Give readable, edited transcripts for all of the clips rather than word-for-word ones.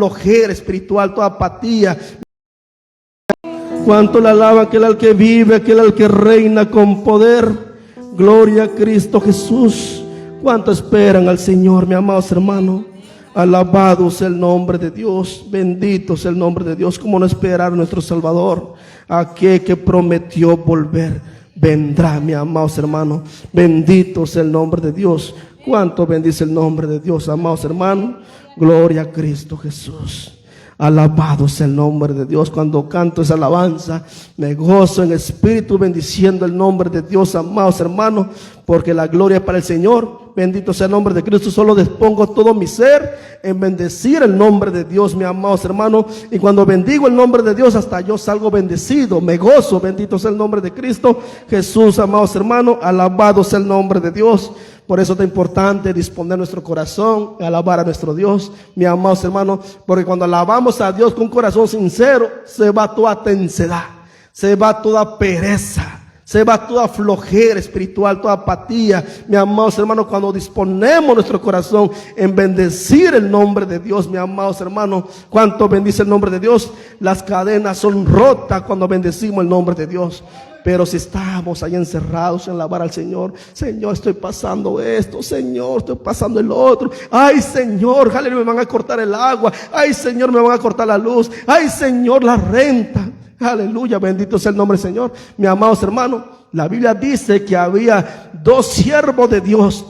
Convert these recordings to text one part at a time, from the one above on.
flojera espiritual, toda apatía. Cuánto le alaban aquel al que vive, aquel al que reina con poder. Gloria a Cristo Jesús. Cuánto esperan al Señor, mis amados hermanos. Alabado sea el nombre de Dios, bendito sea el nombre de Dios. Cómo no esperar a nuestro Salvador, aquel que prometió volver, vendrá, mis amados hermanos. Bendito sea el nombre de Dios. Cuánto bendice el nombre de Dios, amados hermanos. Gloria a Cristo Jesús. Alabado sea el nombre de Dios. Cuando canto esa alabanza, me gozo en espíritu bendiciendo el nombre de Dios, amados hermanos, porque la gloria es para el Señor. Bendito sea el nombre de Cristo. Solo dispongo todo mi ser en bendecir el nombre de Dios, mis amados hermanos. Y cuando bendigo el nombre de Dios, hasta yo salgo bendecido, me gozo. Bendito sea el nombre de Cristo Jesús, amados hermanos. Alabado sea el nombre de Dios. Por eso es importante disponer nuestro corazón a alabar a nuestro Dios, mis amados hermanos, porque cuando alabamos a Dios con corazón sincero, se va toda tensedad, se va toda pereza, se va toda flojera espiritual, toda apatía, mis amados hermanos. Cuando disponemos nuestro corazón en bendecir el nombre de Dios, mis amados hermanos, cuánto bendice el nombre de Dios. Las cadenas son rotas cuando bendecimos el nombre de Dios. Pero si estamos ahí encerrados en alabar al Señor, Señor, estoy pasando esto, Señor, estoy pasando el otro. Ay, Señor, aleluya, me van a cortar el agua. Ay, Señor, me van a cortar la luz. Ay, Señor, la renta. Aleluya, bendito sea el nombre del Señor. Mis amados hermanos, la Biblia dice que había dos siervos de Dios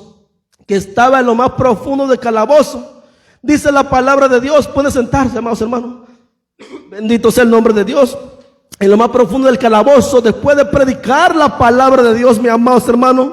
que estaban en lo más profundo del calabozo. Dice la palabra de Dios. Pueden sentarse, amados hermanos. Bendito sea el nombre de Dios. En lo más profundo del calabozo, después de predicar la palabra de Dios, mis amados hermanos,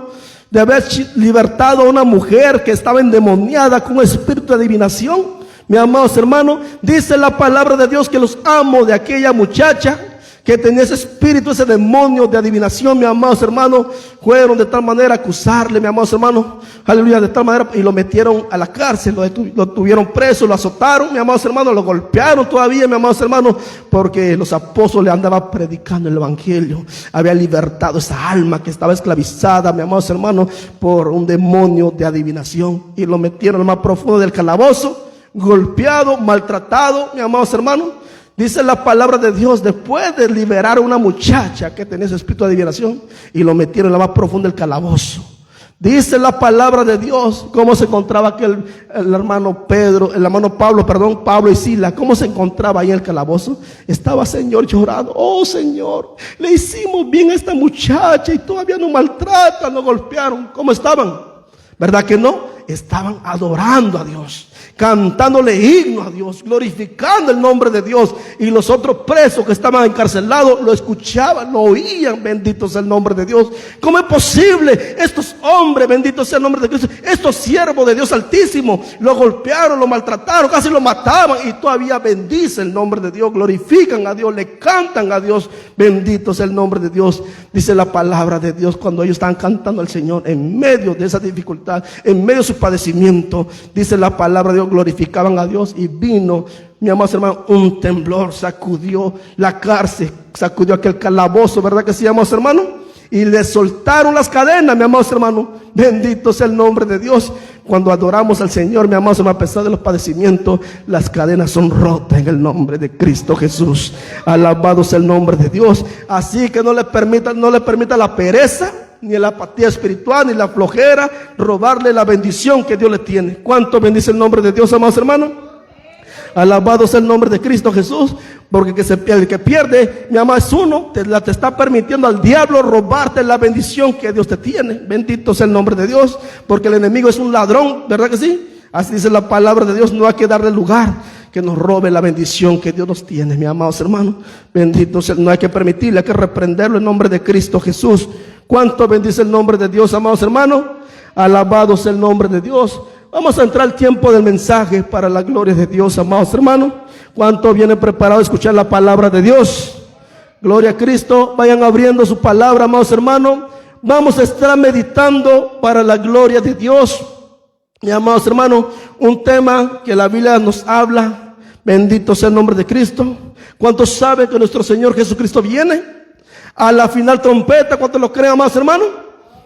de haber libertado a una mujer que estaba endemoniada con un espíritu de adivinación, mis amados hermanos, dice la palabra de Dios que los amos de aquella muchacha que tenía ese espíritu, ese demonio de adivinación, mis amados hermanos, fueron de tal manera a acusarle, mis amados hermanos, aleluya, de tal manera, y lo metieron a la cárcel, lo tuvieron preso, lo azotaron, mis amados hermanos, lo golpearon todavía, mis amados hermanos, porque los apóstoles andaban predicando el evangelio, había libertado esa alma que estaba esclavizada, mis amados hermanos, por un demonio de adivinación, y lo metieron en lo más profundo del calabozo, golpeado, maltratado, mis amados hermanos. Dice la palabra de Dios, después de liberar a una muchacha que tenía ese espíritu de adivinación, y lo metieron en la más profunda del calabozo. Dice la palabra de Dios cómo se encontraba el hermano Pablo y Silas, cómo se encontraba ahí en el calabozo. Estaba, Señor, llorando. Oh, Señor, le hicimos bien a esta muchacha y todavía nos maltratan, nos golpearon. ¿Cómo estaban? ¿Verdad que no? Estaban adorando a Dios, cantándole himnos a Dios, glorificando el nombre de Dios. Y los otros presos que estaban encarcelados lo escuchaban, lo oían. Bendito sea el nombre de Dios. ¿Cómo es posible? Estos hombres, bendito sea el nombre de Cristo, estos siervos de Dios Altísimo, lo golpearon, lo maltrataron, casi lo mataban, y todavía bendice el nombre de Dios, glorifican a Dios, le cantan a Dios. Bendito sea el nombre de Dios. Dice la palabra de Dios, cuando ellos estaban cantando al Señor en medio de esa dificultad, en medio de su padecimiento, dice la palabra de Dios, glorificaban a Dios, y vino, mi amados hermanos, un temblor, sacudió la cárcel, sacudió aquel calabozo, ¿verdad que sí, amados hermanos? Y le soltaron las cadenas, mi amados hermanos. Bendito sea el nombre de Dios. Cuando adoramos al Señor, mi amados hermanos, a pesar de los padecimientos, las cadenas son rotas en el nombre de Cristo Jesús. Alabado sea el nombre de Dios. Así que no le permita la pereza, ni la apatía espiritual, ni la flojera, robarle la bendición que Dios le tiene. ¿Cuánto bendice el nombre de Dios, amados hermanos? Alabado sea el nombre de Cristo Jesús. Porque el que pierde, mi amado, es uno. Te está permitiendo al diablo robarte la bendición que Dios te tiene. Bendito sea el nombre de Dios. Porque el enemigo es un ladrón, ¿verdad que sí? Así dice la palabra de Dios. No hay que darle lugar que nos robe la bendición que Dios nos tiene, mis amados hermanos. Bendito sea, no hay que permitirle, hay que reprenderlo en nombre de Cristo Jesús. ¿Cuánto bendice el nombre de Dios, amados hermanos? Alabado sea el nombre de Dios. Vamos a entrar al tiempo del mensaje para la gloria de Dios, amados hermanos. ¿Cuánto vienen preparados a escuchar la palabra de Dios? Gloria a Cristo. Vayan abriendo su palabra, amados hermanos. Vamos a estar meditando para la gloria de Dios. Mi amados hermanos, un tema que la Biblia nos habla. Bendito sea el nombre de Cristo. ¿Cuántos saben que nuestro Señor Jesucristo viene a la final trompeta? ¿Cuántos lo creen, amados hermanos?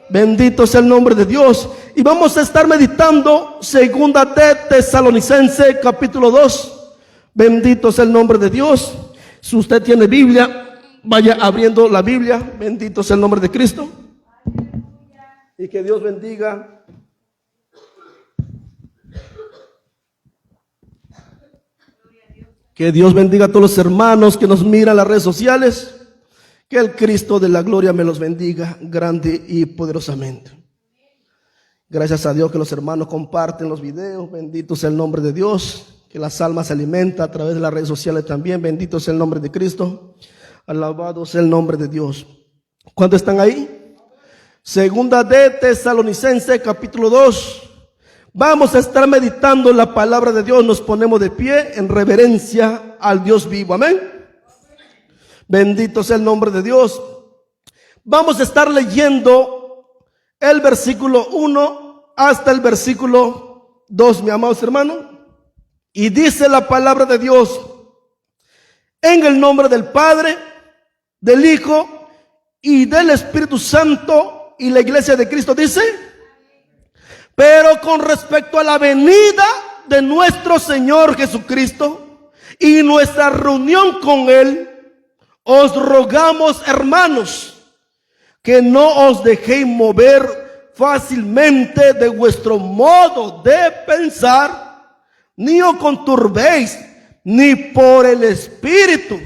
Bendito sea el nombre de Dios. Y vamos a estar meditando segunda de Tesalonicenses capítulo 2. Bendito sea el nombre de Dios. Si usted tiene Biblia, vaya abriendo la Biblia. Bendito sea el nombre de Cristo. Y que Dios bendiga. Que Dios bendiga a todos los hermanos que nos miran en las redes sociales. Que el Cristo de la gloria me los bendiga grande y poderosamente. Gracias a Dios que los hermanos comparten los videos. Bendito sea el nombre de Dios. Que las almas se alimentan a través de las redes sociales también. Bendito sea el nombre de Cristo. Alabado sea el nombre de Dios. ¿Cuántos están ahí? Segunda de Tesalonicenses capítulo 2. Vamos a estar meditando la palabra de Dios. Nos ponemos de pie en reverencia al Dios vivo. Amén. Bendito sea el nombre de Dios. Vamos a estar leyendo el versículo 1 hasta el versículo 2, mi amados hermanos. Y dice la palabra de Dios: en el nombre del Padre, del Hijo y del Espíritu Santo. Y la iglesia de Cristo dice: pero con respecto a la venida de nuestro Señor Jesucristo y nuestra reunión con Él, os rogamos, hermanos, que no os dejéis mover fácilmente de vuestro modo de pensar, ni os conturbéis, ni por el Espíritu,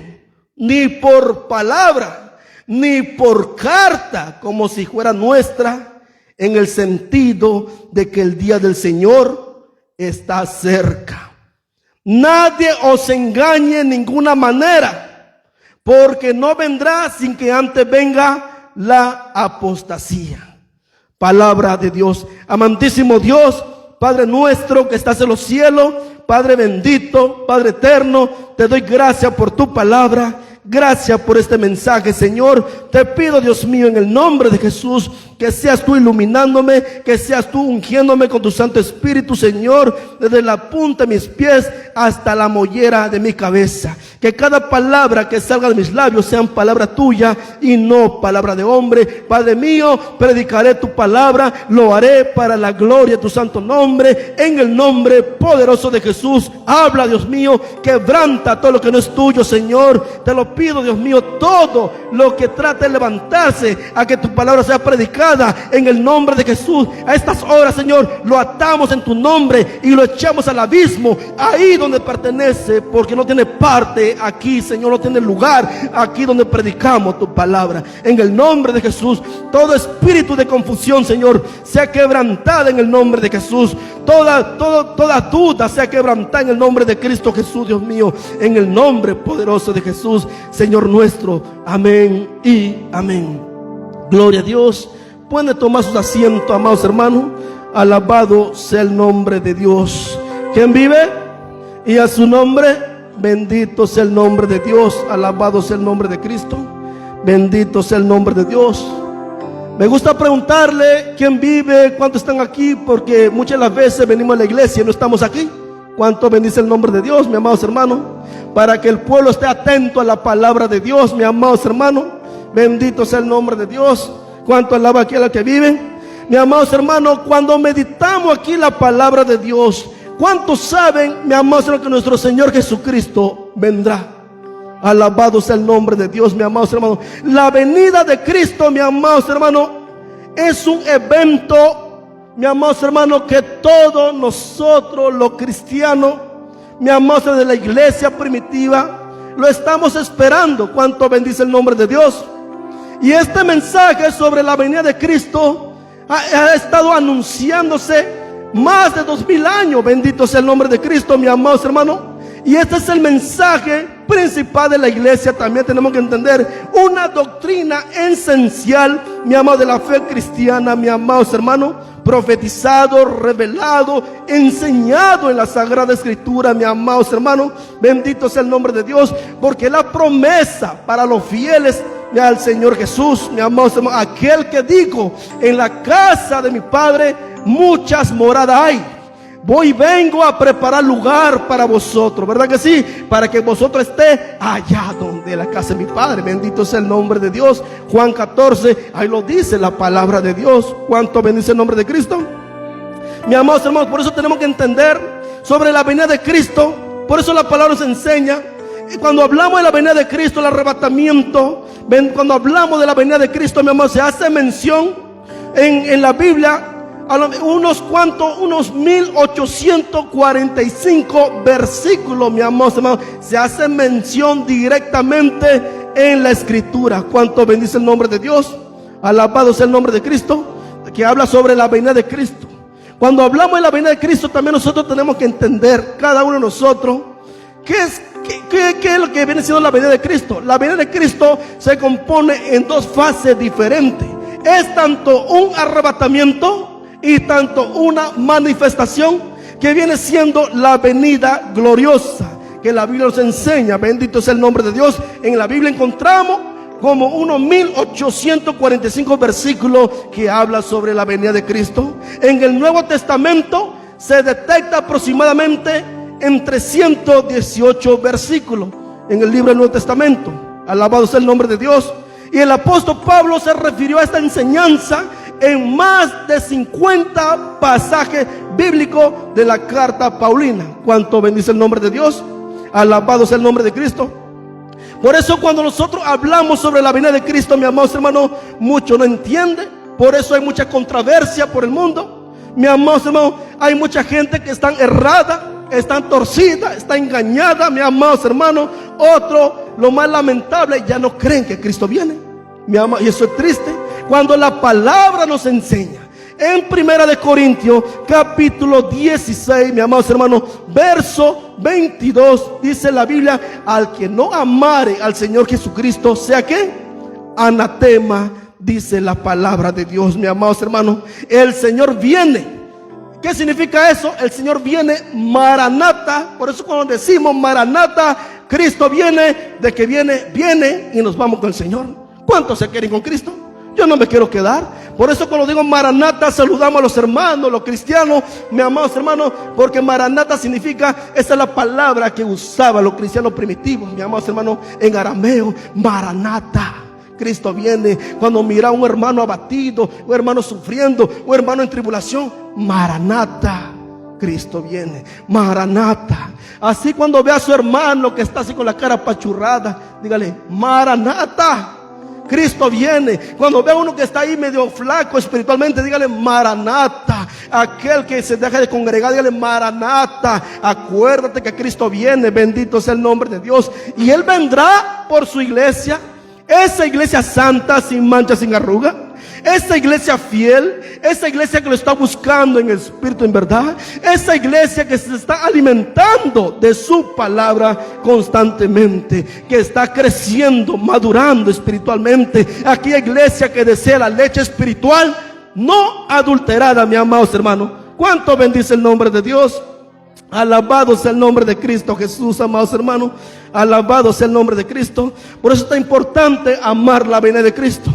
ni por palabra, ni por carta, como si fuera nuestra, en el sentido de que el día del Señor está cerca. Nadie os engañe en ninguna manera, porque no vendrá sin que antes venga la apostasía. Palabra de Dios. Amantísimo Dios, Padre nuestro que estás en los cielos, Padre bendito, Padre eterno, te doy gracias por tu palabra. Gracias por este mensaje, Señor. Te pido, Dios mío, en el nombre de Jesús, que seas tú iluminándome, que seas tú ungiéndome con tu Santo Espíritu, Señor, desde la punta de mis pies hasta la mollera de mi cabeza. Que cada palabra que salga de mis labios sean palabra tuya y no palabra de hombre. Padre mío, predicaré tu palabra, lo haré para la gloria de tu santo nombre, en el nombre poderoso de Jesús. Habla, Dios mío, quebranta todo lo que no es tuyo, Señor. Te lo pido, Dios mío, todo lo que trate de levantarse a que tu palabra sea predicada, en el nombre de Jesús. A estas horas, Señor, lo atamos en tu nombre y lo echamos al abismo, ahí donde pertenece, porque no tiene parte aquí, Señor, no tiene lugar aquí donde predicamos tu palabra. En el nombre de Jesús, todo espíritu de confusión, Señor, sea quebrantada en el nombre de Jesús. Toda duda sea quebrantada en el nombre de Cristo Jesús, Dios mío, en el nombre poderoso de Jesús, Señor nuestro. Amén y amén. Gloria a Dios. Pueden tomar sus asientos, amados hermanos. Alabado sea el nombre de Dios. ¿Quién vive? Y a su nombre, bendito sea el nombre de Dios. Alabado sea el nombre de Cristo. Bendito sea el nombre de Dios. Me gusta preguntarle quién vive, cuántos están aquí, porque muchas de las veces venimos a la iglesia y no estamos aquí. ¿Cuánto bendice el nombre de Dios, mis amados hermanos? Para que el pueblo esté atento a la palabra de Dios, mis amados hermanos. Bendito sea el nombre de Dios. ¿Cuánto alaba aquí a la que vive? Mis amados hermanos, cuando meditamos aquí la palabra de Dios, ¿cuántos saben, mis amados hermanos, que nuestro Señor Jesucristo vendrá? Alabado sea el nombre de Dios, mis amados hermanos. La venida de Cristo, mis amados hermanos, es un evento, mis amados hermanos, que todos nosotros los cristianos, mis amados de la iglesia primitiva, lo estamos esperando. ¿Cuánto bendice el nombre de Dios? Y este mensaje sobre la venida de Cristo ha estado anunciándose más de 2000 años. Bendito sea el nombre de Cristo, mis amados hermanos. Y este es el mensaje principal de la iglesia. También tenemos que entender una doctrina esencial, mi amado, de la fe cristiana, mi amados hermanos, profetizado, revelado, enseñado en la Sagrada Escritura, mi amados hermanos. Bendito sea el nombre de Dios, porque la promesa para los fieles al Señor Jesús, mi amados hermanos, aquel que dijo: en la casa de mi Padre muchas moradas hay. Voy y vengo a preparar lugar para vosotros, ¿verdad que sí? Para que vosotros esté allá donde la casa de mi Padre. Bendito sea el nombre de Dios. Juan 14, ahí lo dice la palabra de Dios. ¿Cuánto bendice el nombre de Cristo? Mi amados hermanos, por eso tenemos que entender sobre la venida de Cristo. Por eso la palabra nos enseña, cuando hablamos de la venida de Cristo, el arrebatamiento, cuando hablamos de la venida de Cristo, mi amor, se hace mención en la Biblia a unos 1845 versículos, mi amor, hermano, se hace mención directamente en la Escritura. ¿Cuánto bendice el nombre de Dios? Alabado sea el nombre de Cristo, que habla sobre la venida de Cristo. Cuando hablamos de la venida de Cristo, también nosotros tenemos que entender, cada uno de nosotros, ¿qué es lo que viene siendo la venida de Cristo? La venida de Cristo se compone en dos fases diferentes. Es tanto un arrebatamiento y tanto una manifestación, que viene siendo la venida gloriosa, que la Biblia nos enseña. Bendito sea el nombre de Dios. En la Biblia encontramos como unos 1845 versículos que habla sobre la venida de Cristo. En el Nuevo Testamento se detecta aproximadamente en 318 versículos en el libro del Nuevo Testamento. Alabado sea el nombre de Dios. Y el apóstol Pablo se refirió a esta enseñanza en más de 50 pasajes bíblicos de la carta paulina. ¿Cuánto bendice el nombre de Dios? Alabado sea el nombre de Cristo. Por eso cuando nosotros hablamos sobre la venida de Cristo, mi amado hermano, muchos no entienden. Por eso hay mucha controversia por el mundo. Mi amado hermano, hay mucha gente que está errada, está torcida, está engañada, mi amado hermano. Otro, lo más lamentable, ya no creen que Cristo viene, mi amado, y eso es triste. Cuando la palabra nos enseña en 1 de Corintios capítulo 16, mi amados hermanos, verso 22, dice la Biblia: al que no amare al Señor Jesucristo, sea que anatema, dice la palabra de Dios, mi amados hermanos. El Señor viene. ¿Qué significa eso? El Señor viene, Maranata. Por eso cuando decimos Maranata, Cristo viene, de que viene y nos vamos con el Señor. ¿Cuántos se quieren con Cristo? Yo no me quiero quedar. Por eso cuando digo Maranata, saludamos a los hermanos, los cristianos, mis amados hermanos, porque Maranata significa, esa es la palabra que usaban los cristianos primitivos, mis amados hermanos, en arameo, Maranata. Cristo viene. Cuando mira a un hermano abatido, un hermano sufriendo, un hermano en tribulación, Maranata, Cristo viene, Maranata. Así cuando ve a su hermano que está así con la cara apachurrada, dígale: Maranata, Cristo viene. Cuando ve a uno que está ahí medio flaco espiritualmente, dígale: Maranata. Aquel que se deja de congregar, dígale: Maranata. Acuérdate que Cristo viene. Bendito sea el nombre de Dios. Y Él vendrá por su iglesia, esa iglesia santa, sin mancha, sin arruga, esa iglesia fiel, esa iglesia que lo está buscando en espíritu, en verdad, esa iglesia que se está alimentando de su palabra constantemente, que está creciendo, madurando espiritualmente. Aquella iglesia que desea la leche espiritual no adulterada, mi amados hermanos. ¿Cuánto bendice el nombre de Dios? Alabado sea el nombre de Cristo Jesús, amados hermanos. Alabado sea el nombre de Cristo. Por eso está importante amar la venida de Cristo,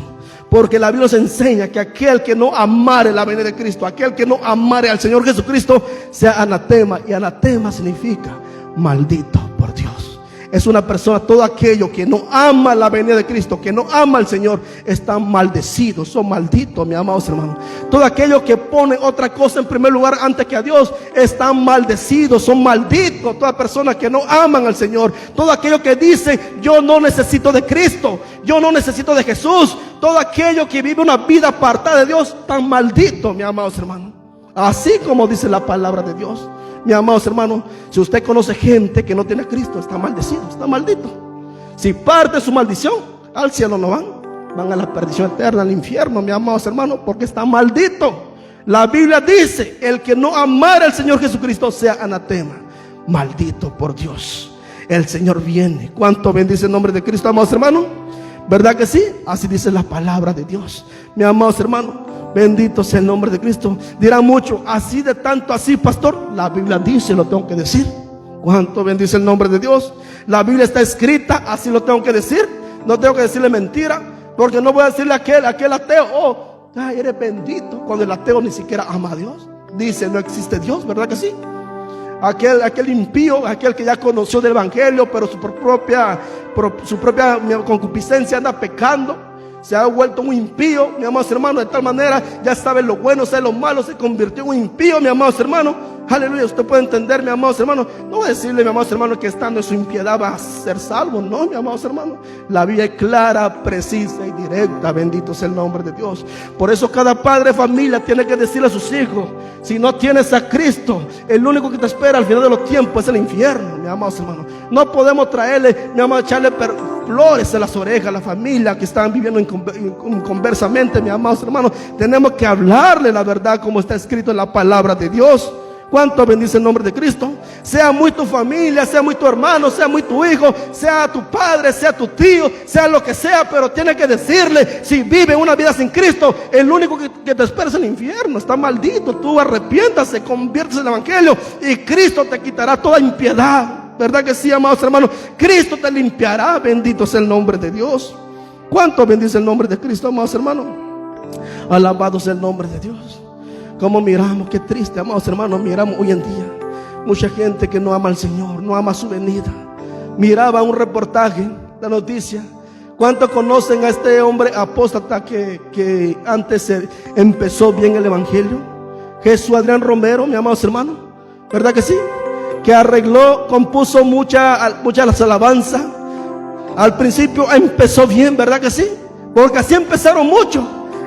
porque la Biblia nos enseña que aquel que no amare la venida de Cristo, aquel que no amare al Señor Jesucristo, sea anatema. Y anatema significa maldito por Dios. Es una persona, todo aquello que no ama la venida de Cristo, que no ama al Señor, están maldecidos, son malditos, mis amados hermanos. Todo aquello que pone otra cosa en primer lugar antes que a Dios, están maldecidos, son malditos. Toda persona que no aman al Señor, todo aquello que dice: yo no necesito de Cristo, yo no necesito de Jesús, todo aquello que vive una vida apartada de Dios, están malditos, mis amados hermanos. Así como dice la palabra de Dios. Mis amados hermanos, si usted conoce gente que no tiene a Cristo, está maldecido, está maldito. Si parte su maldición, al cielo no van a la perdición eterna, al infierno, mis amados hermanos, porque está maldito. La Biblia dice: el que no amara al Señor Jesucristo, sea anatema, maldito por Dios. El Señor viene. ¿Cuánto bendice el nombre de Cristo, amados hermanos? ¿Verdad que sí? Así dice la palabra de Dios, mis amados hermanos. Bendito sea el nombre de Cristo. Dirán mucho: así de tanto así, pastor. La Biblia dice, lo tengo que decir. ¿Cuánto bendice el nombre de Dios? La Biblia está escrita, así lo tengo que decir. No tengo que decirle mentira, porque no voy a decirle a aquel ateo: oh, ay, eres bendito, cuando el ateo ni siquiera ama a Dios. Dice: no existe Dios, ¿verdad que sí? Aquel impío, aquel que ya conoció del evangelio, pero su propia concupiscencia anda pecando, se ha vuelto un impío, mi amados hermanos, de tal manera ya sabe lo bueno, sabe lo malo, se convirtió en un impío, mi amados hermanos. Aleluya, usted puede entender, mi amados hermanos. No voy a decirle, mi amados hermanos, que estando en su impiedad va a ser salvo. No, mi amados hermanos. La Biblia es clara, precisa y directa. Bendito sea el nombre de Dios. Por eso cada padre de familia tiene que decirle a sus hijos: si no tienes a Cristo, el único que te espera al final de los tiempos es el infierno, mi amados hermanos. No podemos traerle, mi amado, echarle flores en las orejas a la familia que están viviendo inconversamente, mi amados hermanos. Tenemos que hablarle la verdad como está escrito en la palabra de Dios. ¿Cuánto bendice el nombre de Cristo? Sea muy tu familia, sea muy tu hermano, sea muy tu hijo, sea tu padre, sea tu tío, sea lo que sea, pero tiene que decirle: si vive una vida sin Cristo, el único que te espera es el infierno. Está maldito. Tú arrepiéntase, conviértese en el evangelio y Cristo te quitará toda impiedad. ¿Verdad que sí, amados hermanos? Cristo te limpiará. Bendito sea el nombre de Dios. ¿Cuánto bendice el nombre de Cristo, amados hermanos? Alabado sea el nombre de Dios. Como miramos, qué triste, amados hermanos, miramos hoy en día mucha gente que no ama al Señor, no ama su venida. Miraba un reportaje, la noticia. ¿Cuántos conocen a este hombre apóstata que antes empezó bien el evangelio? Jesús Adrián Romero, mi amados hermanos. ¿Verdad que sí? Que arregló, compuso muchas alabanzas. Al principio empezó bien, ¿verdad que sí? Porque así empezaron muchos.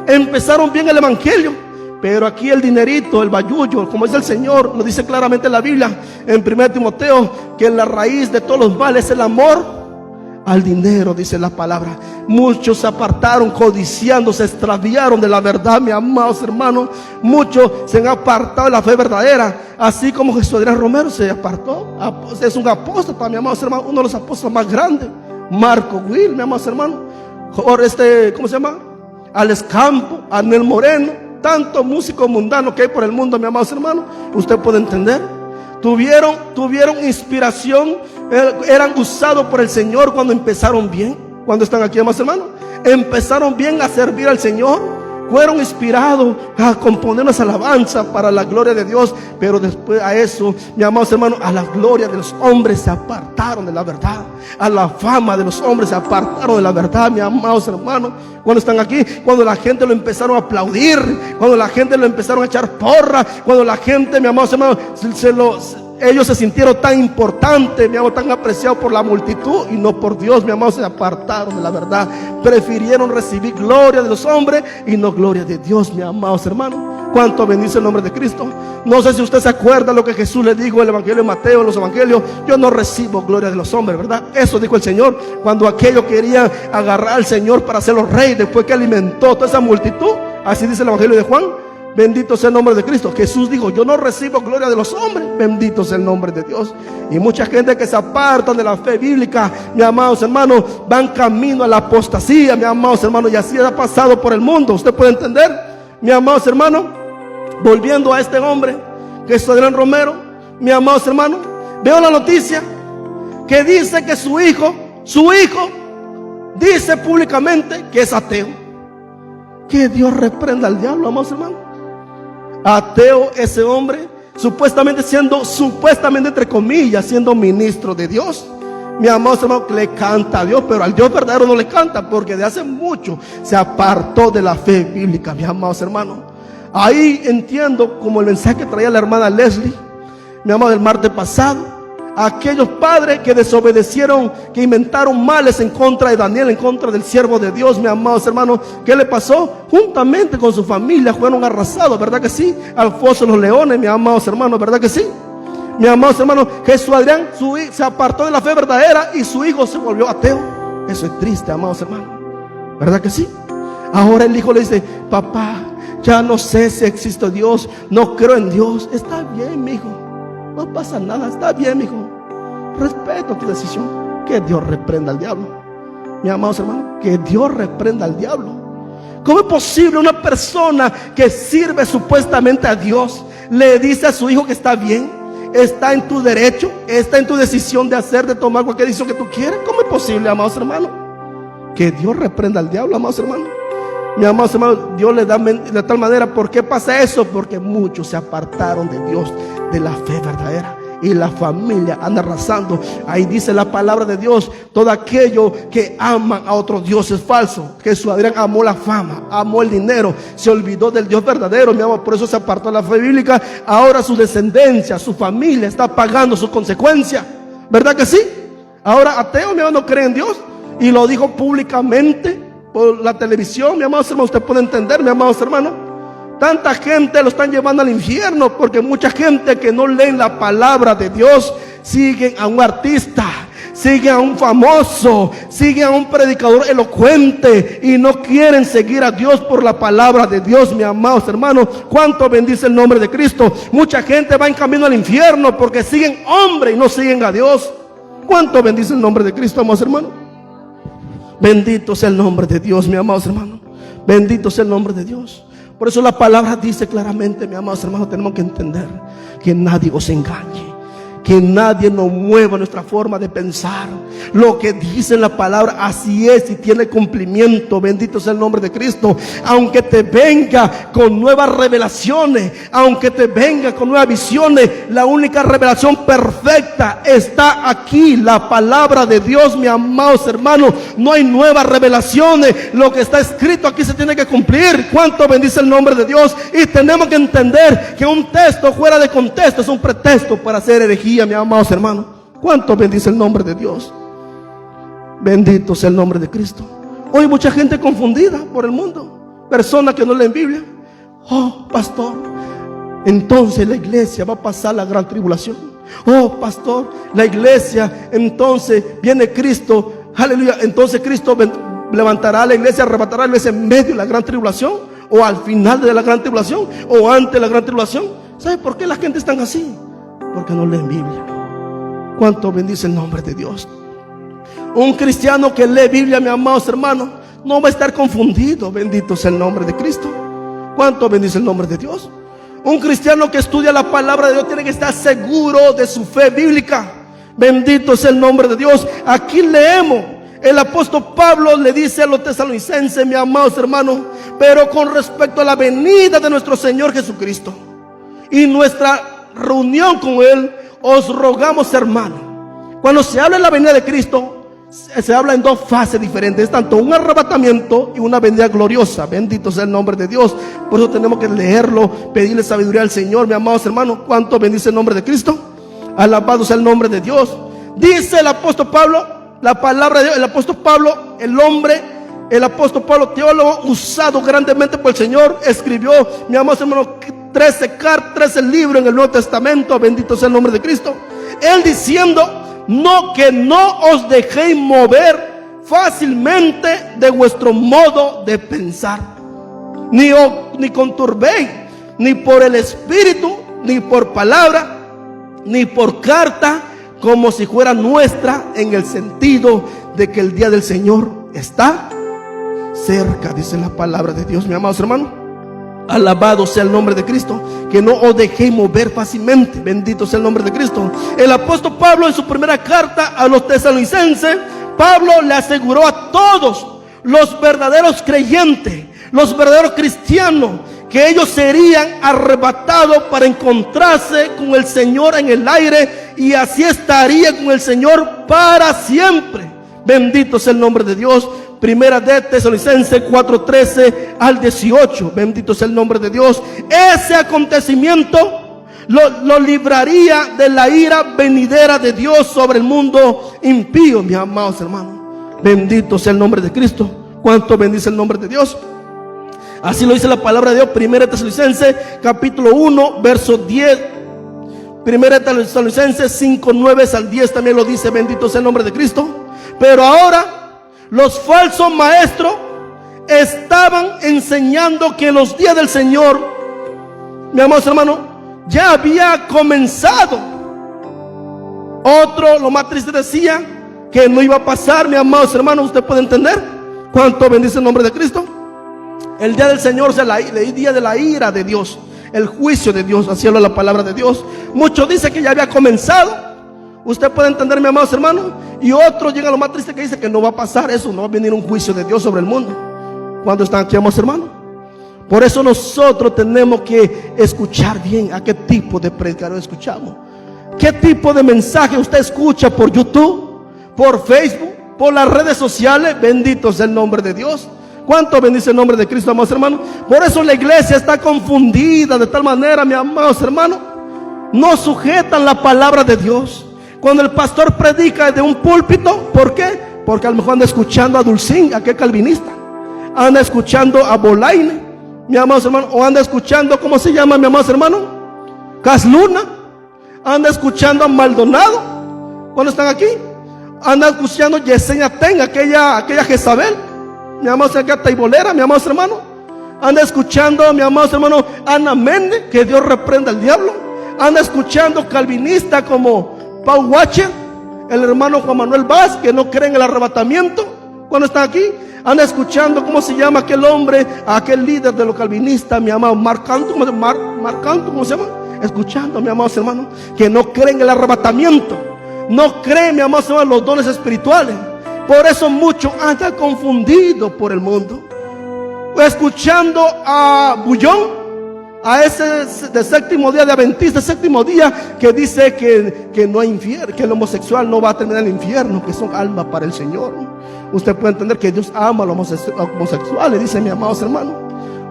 Empezaron bien el evangelio. Pero aquí el dinerito, el bayullo, como dice el Señor, lo dice claramente en la Biblia, en 1 Timoteo, que la raíz de todos los males es el amor al dinero, dice la palabra. Muchos se apartaron codiciando, se extraviaron de la verdad, mis amados hermanos. Muchos se han apartado de la fe verdadera, así como Jesús Adrián Romero se apartó. Es un apóstol, mis amados hermanos, uno de los apóstoles más grandes. Marco Will, mis amados hermanos. ¿Cómo se llama? Alex Campo, Arnel Moreno. Tantos músicos mundanos que hay por el mundo, mis amados hermanos. Usted puede entender. Tuvieron inspiración, eran usados por el Señor cuando empezaron bien. Cuando están aquí, amados hermanos, empezaron bien a servir al Señor. Fueron inspirados a componer unas alabanzas para la gloria de Dios. Pero después a eso, mis amados hermanos, a la gloria de los hombres se apartaron de la verdad. A la fama de los hombres se apartaron de la verdad, mis amados hermanos. Cuando están aquí, cuando la gente lo empezaron a aplaudir, cuando la gente lo empezaron a echar porra, cuando la gente, mis amados hermanos, ellos se sintieron tan importantes, mi amado, tan apreciados por la multitud y no por Dios, mi amado, se apartaron de la verdad. Prefirieron recibir gloria de los hombres y no gloria de Dios, mis amados hermanos. ¿Cuánto bendice el nombre de Cristo? No sé si usted se acuerda lo que Jesús le dijo en el evangelio de Mateo, en los evangelios: yo no recibo gloria de los hombres, ¿verdad? Eso dijo el Señor cuando aquellos querían agarrar al Señor para hacerlo rey, después que alimentó toda esa multitud. Así dice el evangelio de Juan. Bendito sea el nombre de Cristo. Jesús dijo: yo no recibo gloria de los hombres. Bendito sea el nombre de Dios. Y mucha gente que se apartan de la fe bíblica, mis amados hermanos, van camino a la apostasía, mis amados hermanos, y así ha pasado por el mundo. ¿Usted puede entender, mis amados hermanos? Volviendo a este hombre, que es Adrián Romero, mis amados hermanos, veo la noticia que dice que su hijo dice públicamente que es ateo. Que Dios reprenda al diablo, amados hermanos. Ateo ese hombre, supuestamente entre comillas, siendo ministro de Dios. Mi amado hermano, le canta a Dios, pero al Dios verdadero no le canta, porque de hace mucho se apartó de la fe bíblica, mis amados hermanos. Ahí entiendo como el mensaje que traía la hermana Leslie, mi amado, el martes pasado. Aquellos padres que desobedecieron, que inventaron males en contra de Daniel, en contra del siervo de Dios, mis amados hermanos, ¿qué le pasó? Juntamente con su familia fueron arrasados, ¿verdad que sí? Al foso de los leones, mis amados hermanos, ¿verdad que sí? Mis amados hermanos, Jesús Adrián se apartó de la fe verdadera y su hijo se volvió ateo. Eso es triste, amados hermanos, ¿verdad que sí? Ahora el hijo le dice: papá, ya no sé si existe Dios, no creo en Dios. Está bien, mi hijo, no pasa nada, está bien, mi hijo, respeto tu decisión. Que Dios reprenda al diablo, mis amados hermanos, que Dios reprenda al diablo. ¿Cómo es posible una persona que sirve supuestamente a Dios le dice a su hijo que está bien? Está en tu derecho, está en tu decisión de tomar cualquier decisión que tú quieras. ¿Cómo es posible, amados hermanos? Que Dios reprenda al diablo, amados hermanos. Mi amados hermanos, Dios le da de tal manera. ¿Por qué pasa eso? Porque muchos se apartaron de Dios, de la fe verdadera, y la familia anda arrasando. Ahí dice la palabra de Dios: todo aquello que aman a otros dioses falsos. Jesús Adrián amó la fama, amó el dinero, se olvidó del Dios verdadero, mi amor. Por eso se apartó de la fe bíblica. Ahora su descendencia, su familia está pagando sus consecuencias. ¿Verdad que sí? Ahora ateo, mi amor, no cree en Dios, y lo dijo públicamente por la televisión. Mi amado hermano, usted puede entender, mi amado hermano. Tanta gente lo están llevando al infierno porque mucha gente que no leen la palabra de Dios siguen a un artista, siguen a un famoso, siguen a un predicador elocuente y no quieren seguir a Dios por la palabra de Dios, mi amados hermanos. ¿Cuánto bendice el nombre de Cristo? Mucha gente va en camino al infierno porque siguen hombres y no siguen a Dios. ¿Cuánto bendice el nombre de Cristo, amados hermanos? Bendito sea el nombre de Dios, mi amados hermanos. Bendito sea el nombre de Dios. Por eso la palabra dice claramente, mi amados hermanos, tenemos que entender que nadie os engañe, que nadie nos mueva nuestra forma de pensar. Lo que dice la palabra, así es y tiene cumplimiento. Bendito sea el nombre de Cristo. Aunque te venga con nuevas revelaciones, aunque te venga con nuevas visiones, la única revelación perfecta está aquí, la palabra de Dios, mi amados hermanos. No hay nuevas revelaciones. Lo que está escrito aquí se tiene que cumplir. ¿Cuánto bendice el nombre de Dios? Y tenemos que entender que un texto fuera de contexto es un pretexto para hacer herejía, mis amados hermanos. ¿Cuánto bendice el nombre de Dios? Bendito sea el nombre de Cristo. Hoy mucha gente confundida por el mundo, personas que no leen Biblia. Oh, pastor, entonces la iglesia va a pasar la gran tribulación. Oh, pastor, la iglesia, entonces viene Cristo, aleluya, entonces Cristo levantará a la iglesia, arrebatará a la iglesia en medio de la gran tribulación, o al final de la gran tribulación, o antes de la gran tribulación. ¿Sabe por qué la gente está así? Porque no leen Biblia. ¿Cuánto bendice el nombre de Dios? Un cristiano que lee Biblia, mis amados hermanos, no va a estar confundido. Bendito sea el nombre de Cristo. ¿Cuánto bendice el nombre de Dios? Un cristiano que estudia la palabra de Dios tiene que estar seguro de su fe bíblica. Bendito sea el nombre de Dios. Aquí leemos, el apóstol Pablo le dice a los tesalonicenses, mis amados hermanos, pero con respecto a la venida de nuestro Señor Jesucristo y nuestra reunión con Él, os rogamos, hermanos. Cuando se habla de la venida de Cristo, se habla en dos fases diferentes, tanto un arrebatamiento y una venida gloriosa. Bendito sea el nombre de Dios. Por eso tenemos que leerlo, pedirle sabiduría al Señor, mis amados hermanos. ¿Cuánto bendice el nombre de Cristo? Alabado sea el nombre de Dios. Dice el apóstol Pablo, la palabra de Dios, el apóstol Pablo, el apóstol Pablo, teólogo usado grandemente por el Señor, escribió, mis amados hermanos, 13 libros en el Nuevo Testamento. Bendito sea el nombre de Cristo. Él diciendo, que no os dejéis mover fácilmente de vuestro modo de pensar, ni conturbéis, ni por el espíritu, ni por palabra, ni por carta, como si fuera nuestra, en el sentido de que el día del Señor está cerca, dice la palabra de Dios, mis amados hermanos. Alabado sea el nombre de Cristo. Que no os dejéis mover fácilmente. Bendito sea el nombre de Cristo. El apóstol Pablo, en su primera carta a los tesalonicenses, Pablo le aseguró a todos los verdaderos creyentes, los verdaderos cristianos, que ellos serían arrebatados para encontrarse con el Señor en el aire, y así estaría con el Señor para siempre. Bendito sea el nombre de Dios. Primera de Tesalonicenses 4:13 al 18. Bendito sea el nombre de Dios. Ese acontecimiento lo libraría de la ira venidera de Dios sobre el mundo impío, mis amados hermanos. Bendito sea el nombre de Cristo. ¿Cuánto bendice el nombre de Dios? Así lo dice la palabra de Dios. Primera de Tesalonicenses capítulo 1 verso 10. Primera de Tesalonicenses 5:9 al 10 también lo dice. Bendito sea el nombre de Cristo. Pero ahora los falsos maestros estaban enseñando que los días del Señor, mi amados hermanos, ya había comenzado. Otro, lo más triste, decía que no iba a pasar, mi amados hermanos. ¿Usted puede entender? ¿Cuánto bendice el nombre de Cristo? El día del Señor será el día de la ira de Dios, el juicio de Dios, así habla la palabra de Dios. Muchos dicen que ya había comenzado. Usted puede entender, mi amados hermanos. Y otros llega lo más triste, que dice que no va a pasar eso, no va a venir un juicio de Dios sobre el mundo. ¿Cuándo están aquí, amados hermanos? Por eso nosotros tenemos que escuchar bien a qué tipo de predicador escuchamos. ¿Qué tipo de mensaje usted escucha por YouTube, por Facebook, por las redes sociales? Bendito sea el nombre de Dios. ¿Cuánto bendice el nombre de Cristo, amados hermanos? Por eso la iglesia está confundida de tal manera, mis amados hermanos. No sujetan la palabra de Dios. Cuando el pastor predica desde un púlpito, ¿por qué? Porque a lo mejor anda escuchando a Dulcín, aquel calvinista. Anda escuchando a Bolaine, mi amados hermanos. O anda escuchando, ¿cómo se llama, mi amados hermanos? Casluna. Anda escuchando a Maldonado. ¿Cuándo están aquí? Anda escuchando a Yesenia Ten, aquella Jezabel, mi amados, aquella taibolera, mi amados hermanos. Anda escuchando, mi amados hermanos, Ana Mende, que Dios reprenda al diablo. Anda escuchando calvinistas como Paul Watcher, el hermano Juan Manuel Vaz, que no creen en el arrebatamiento. Cuando están aquí, anda escuchando, ¿cómo se llama aquel hombre, aquel líder de los calvinistas, mi amado Marc Cantu, ¿cómo se llama? Escuchando, mi amados hermanos, que no creen en el arrebatamiento, no creen, mi amados hermanos, los dones espirituales. Por eso muchos andan confundidos por el mundo, escuchando a Bullón, a ese de séptimo día, de adventista, séptimo día, que dice que no hay infierno, que el homosexual no va a terminar en el infierno, que son almas para el Señor. Usted puede entender que Dios ama a los homosexuales, dice, mi amados hermanos.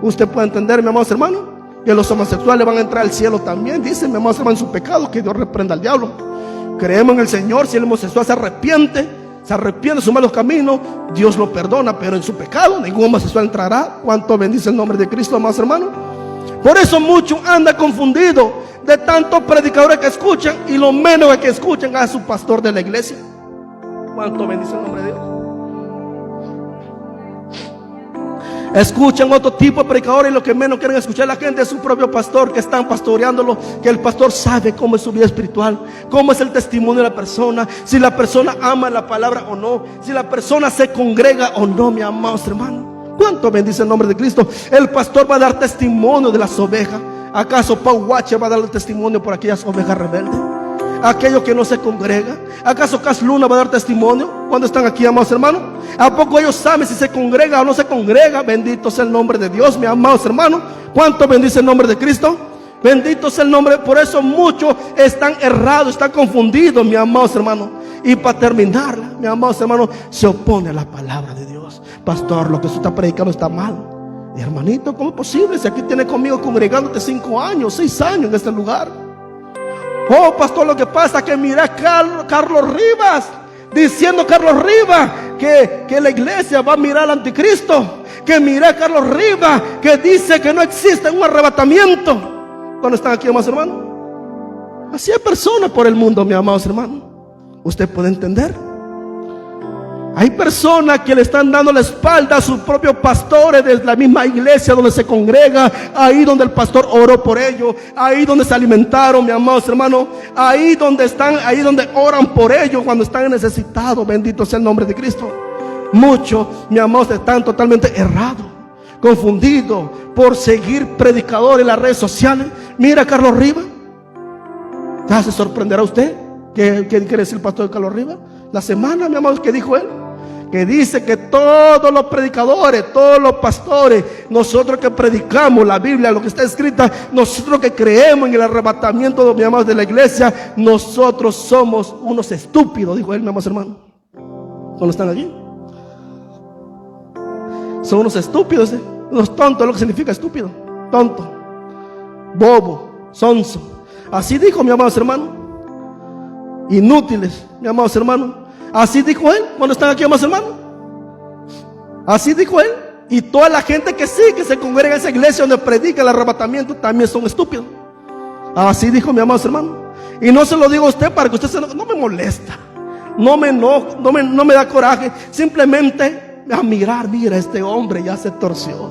Usted puede entender, mi amados hermanos, que los homosexuales van a entrar al cielo también, dice, mi amados hermanos, en su pecado, que Dios reprenda al diablo. Creemos en el Señor. Si el homosexual se arrepiente de sus malos caminos, Dios lo perdona, pero en su pecado ningún homosexual entrará. ¿Cuánto bendice el nombre de Cristo, amados hermanos? Por eso muchos andan confundidos de tantos predicadores que escuchan, y lo menos que escuchan a su pastor de la iglesia. ¿Cuánto bendice el nombre de Dios? Escuchan otro tipo de predicadores, y lo que menos quieren escuchar la gente es su propio pastor, que están pastoreándolo, que el pastor sabe cómo es su vida espiritual, cómo es el testimonio de la persona, si la persona ama la palabra o no, si la persona se congrega o no, mi amados hermanos. ¿Cuánto bendice el nombre de Cristo? El pastor va a dar testimonio de las ovejas. ¿Acaso Paul Watcher va a dar testimonio por aquellas ovejas rebeldes? Aquellos que no se congregan. ¿Acaso Casluna va a dar testimonio cuando están aquí, amados hermanos? ¿A poco ellos saben si se congrega o no se congrega? Bendito sea el nombre de Dios, mis amados hermanos. ¿Cuánto bendice el nombre de Cristo? Bendito sea el nombre. Por eso muchos están errados, están confundidos, mis amados hermanos. Y para terminar, mis amados hermanos, se opone a la palabra de Dios. Pastor, lo que usted está predicando está mal. Y hermanito, ¿cómo es posible? Si aquí tiene conmigo congregándote 5 años, 6 años en este lugar. Oh, pastor, lo que pasa es que mira a Carlos Rivas, diciendo Carlos Rivas que la iglesia va a mirar al anticristo. Que mira a Carlos Rivas que dice que no existe un arrebatamiento. ¿Cuándo están aquí, amados hermanos? Así hay personas por el mundo, mis amados hermanos. ¿Usted puede entender? Hay personas que le están dando la espalda a sus propios pastores de la misma iglesia donde se congrega, ahí donde el pastor oró por ellos, ahí donde se alimentaron, mis amados hermanos, ahí donde están, ahí donde oran por ellos cuando están necesitados. Bendito sea el nombre de Cristo. Muchos, mis amados, están totalmente errados, confundidos por seguir predicadores en las redes sociales. Mira a Carlos Rivas. ¿Ya se sorprenderá usted? ¿Qué quiere decir el pastor Carlos Rivas? La semana, mi amado, que dijo él, que dice que todos los predicadores, todos los pastores, nosotros que predicamos la Biblia, lo que está escrita, nosotros que creemos en el arrebatamiento, mi amado, de la iglesia, nosotros somos unos estúpidos, dijo él, mi amado hermano. ¿Cuándo están allí? Son unos estúpidos, unos tontos, lo que significa estúpido, tonto, bobo, sonso. Así dijo, mi amado hermano. Inútiles, mi amados hermanos. Así dijo él cuando están aquí, amados hermanos. Así dijo él. Y toda la gente que sí, que se congrega en esa iglesia donde predica el arrebatamiento, también son estúpidos. Así dijo, mi amados hermanos. Y no se lo digo a usted para que usted no me molesta, no me enojo, no me da coraje. Simplemente a mirar, mira, este hombre ya se torció.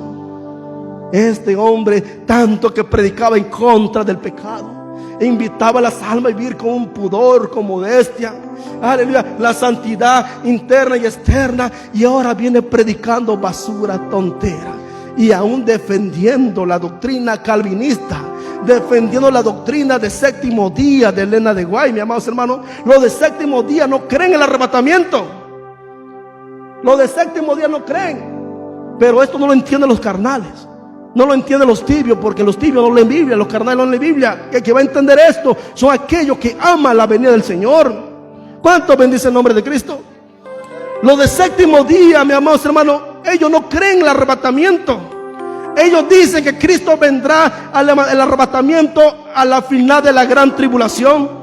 Este hombre tanto que predicaba en contra del pecado, e invitaba a las almas a vivir con un pudor, con modestia, aleluya, la santidad interna y externa, y ahora viene predicando basura, tontera, y aún defendiendo la doctrina calvinista, defendiendo la doctrina de séptimo día de Elena de White, mi amados hermanos. Los de séptimo día no creen en el arrebatamiento, los de séptimo día no creen, pero esto no lo entienden los carnales. No lo entienden los tibios, porque los tibios no leen Biblia, los carnales no leen Biblia. El que va a entender esto son aquellos que aman la venida del Señor. ¿Cuánto bendice el nombre de Cristo? Los de séptimo día, mis amados hermanos, ellos no creen en el arrebatamiento. Ellos dicen que Cristo vendrá al arrebatamiento a la final de la gran tribulación.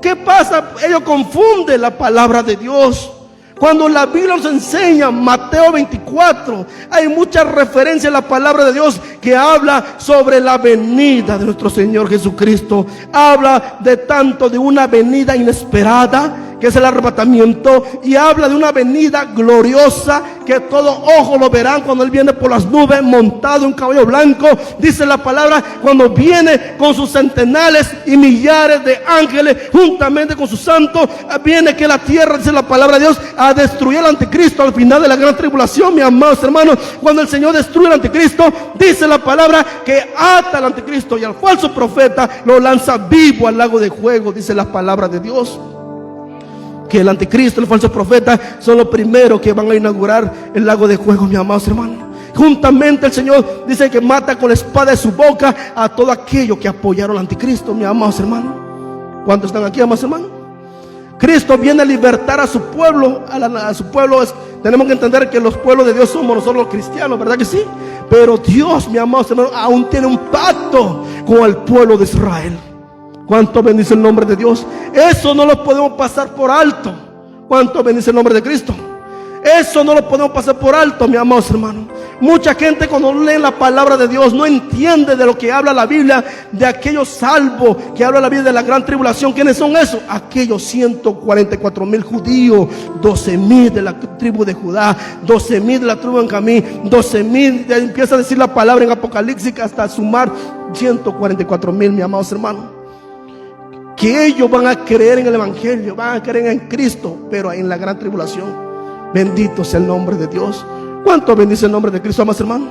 ¿Qué pasa? Ellos confunden la palabra de Dios. Cuando la Biblia nos enseña, Mateo 24, hay muchas referencias a la palabra de Dios que habla sobre la venida de nuestro Señor Jesucristo. Habla de una venida inesperada, que es el arrebatamiento, y habla de una venida gloriosa que todo ojo lo verán cuando Él viene por las nubes montado en un caballo blanco. Dice la palabra, cuando viene con sus centenares y millares de ángeles juntamente con sus santos, viene que la tierra, dice la palabra de Dios, a destruir al anticristo al final de la gran tribulación. Mis amados hermanos, cuando el Señor destruye al anticristo, dice la palabra que ata al anticristo y al falso profeta, lo lanza vivo al lago de fuego. Dice la palabra de Dios que el anticristo, el falso profeta, son los primeros que van a inaugurar el lago de fuego, mis amados hermanos. Juntamente el Señor dice que mata con la espada de su boca a todo aquello que apoyaron al anticristo, mis amados hermanos. ¿Cuántos están aquí, amados hermanos? Cristo viene a libertar a su pueblo. A su pueblo tenemos que entender que los pueblos de Dios somos nosotros los cristianos, ¿verdad que sí? Pero Dios, mis amados hermanos, aún tiene un pacto con el pueblo de Israel. ¿Cuánto bendice el nombre de Dios? Eso no lo podemos pasar por alto. ¿Cuánto bendice el nombre de Cristo? Eso no lo podemos pasar por alto, mis amados hermanos. Mucha gente cuando lee la palabra de Dios no entiende de lo que habla la Biblia, de aquellos salvos que habla la Biblia de la gran tribulación. ¿Quiénes son esos? Aquellos 144,000 judíos, 12,000 de la tribu de Judá, 12,000 de la tribu de Benjamín, 12,000, empieza a decir la palabra en Apocalipsis hasta sumar 144,000, mis amados hermanos. Que ellos van a creer en el Evangelio, van a creer en Cristo, pero en la gran tribulación. Bendito sea el nombre de Dios. ¿Cuánto bendice el nombre de Cristo, amados hermanos?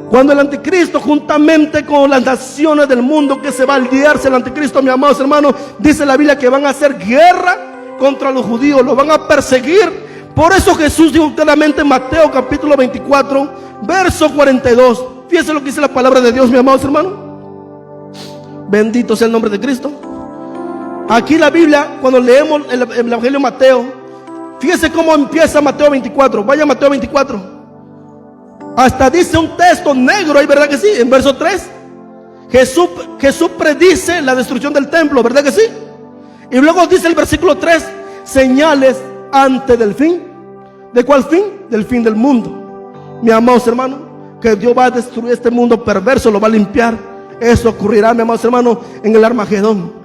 Cuando el anticristo, juntamente con las naciones del mundo que se va a aliarse el anticristo, mis amados hermanos, dice la Biblia que van a hacer guerra contra los judíos, los van a perseguir. Por eso Jesús dijo claramente en Mateo capítulo 24, verso 42. Fíjense lo que dice la palabra de Dios, mis amados hermanos. Bendito sea el nombre de Cristo. Aquí la Biblia, cuando leemos el Evangelio de Mateo, fíjese cómo empieza Mateo 24. Vaya a Mateo 24. Hasta dice un texto negro ahí, ¿verdad que sí? En verso 3. Jesús predice la destrucción del templo, ¿verdad que sí? Y luego dice el versículo 3, señales antes del fin. ¿De cuál fin? Del fin del mundo. Mis amados hermanos, que Dios va a destruir este mundo perverso, lo va a limpiar. Eso ocurrirá, mis amados hermanos, en el Armagedón.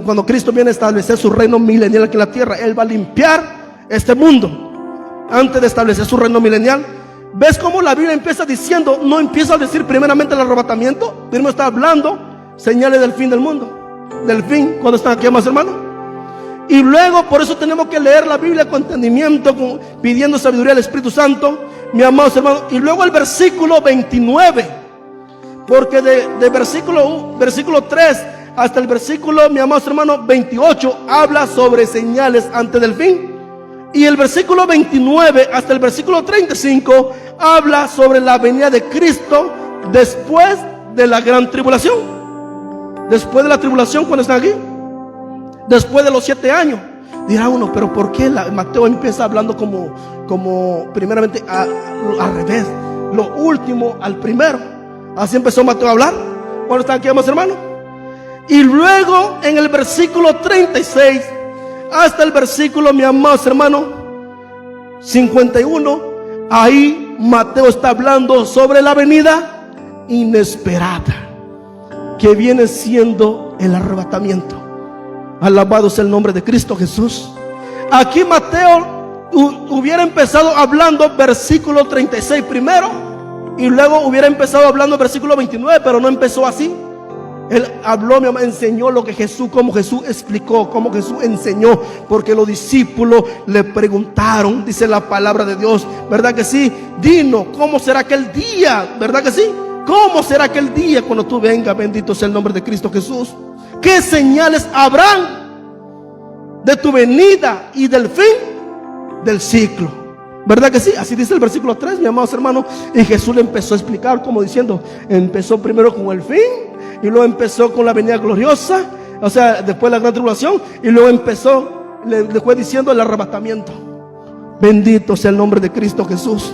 Cuando Cristo viene a establecer su reino milenial aquí en la tierra, Él va a limpiar este mundo antes de establecer su reino milenial. ¿Ves cómo la Biblia empieza diciendo? No empieza a decir primeramente el arrebatamiento. Primero está hablando señales del fin del mundo, del fin, cuando están aquí, amados hermanos. Y luego, por eso tenemos que leer la Biblia con entendimiento, pidiendo sabiduría al Espíritu Santo, mis amados hermanos. Y luego el versículo 29, porque de versículo 3 hasta el versículo, mi amados hermanos, 28 habla sobre señales antes del fin. Y el versículo 29 hasta el versículo 35 habla sobre la venida de Cristo después de la gran tribulación. Después de la tribulación, cuando están aquí, después de los 7 años. Dirá uno, pero ¿por qué Mateo empieza hablando como primeramente al revés? Lo último al primero. Así empezó Mateo a hablar. Cuando están aquí, amados hermanos. Y luego en el versículo 36 hasta el versículo, mi amados hermanos, 51, ahí Mateo está hablando sobre la venida inesperada, que viene siendo el arrebatamiento. Alabado sea el nombre de Cristo Jesús. Aquí Mateo hubiera empezado hablando versículo 36 primero, y luego hubiera empezado hablando versículo 29, pero no empezó así. Él habló, enseñó lo que Jesús, como Jesús explicó, como Jesús enseñó, porque los discípulos le preguntaron, dice la palabra de Dios, ¿verdad que sí? Dinos, ¿cómo será aquel día? ¿Verdad que sí? ¿Cómo será aquel día cuando tú vengas? Bendito sea el nombre de Cristo Jesús. ¿Qué señales habrán de tu venida y del fin del ciclo? ¿Verdad que sí? Así dice el versículo 3, mi amados hermanos. Y Jesús le empezó a explicar, como diciendo, empezó primero con el fin, y luego empezó con la venida gloriosa, o sea, después la gran tribulación, y luego le fue diciendo el arrebatamiento. Bendito sea el nombre de Cristo Jesús.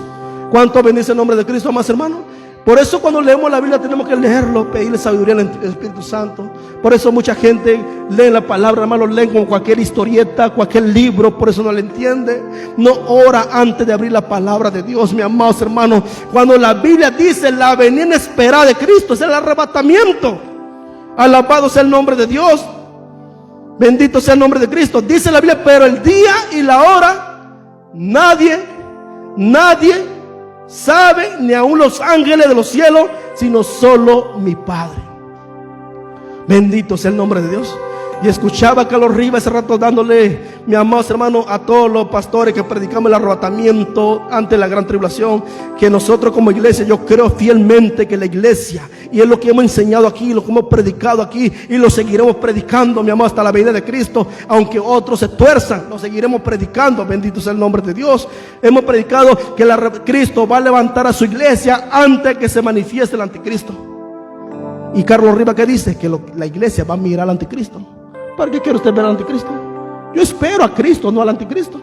¿Cuánto bendice el nombre de Cristo, amados hermanos? Por eso cuando leemos la Biblia tenemos que leerlo, pedirle sabiduría al Espíritu Santo. Por eso mucha gente lee la palabra, hermano, lo leen como cualquier historieta, cualquier libro, por eso no le entiende. No ora antes de abrir la palabra de Dios, mi amados hermanos. Cuando la Biblia dice la venida inesperada de Cristo, es el arrebatamiento. Alabado sea el nombre de Dios. Bendito sea el nombre de Cristo. Dice la Biblia, pero el día y la hora nadie sabe, ni aun los ángeles de los cielos, sino solo mi Padre. Bendito sea el nombre de Dios. Y escuchaba a Carlos Rivas ese rato dándole, mi amados hermanos, a todos los pastores que predicamos el arrebatamiento ante la gran tribulación, que nosotros como iglesia, yo creo fielmente que la iglesia, y es lo que hemos enseñado aquí, lo que hemos predicado aquí, y lo seguiremos predicando, mi amado, hasta la venida de Cristo. Aunque otros se tuerzan, lo seguiremos predicando. Bendito sea el nombre de Dios. Hemos predicado que Cristo va a levantar a su iglesia antes que se manifieste el anticristo. Y Carlos Rivas, ¿qué dice? Que la iglesia va a mirar al anticristo. ¿Para qué quiere usted ver al anticristo? Yo espero a Cristo, no al anticristo.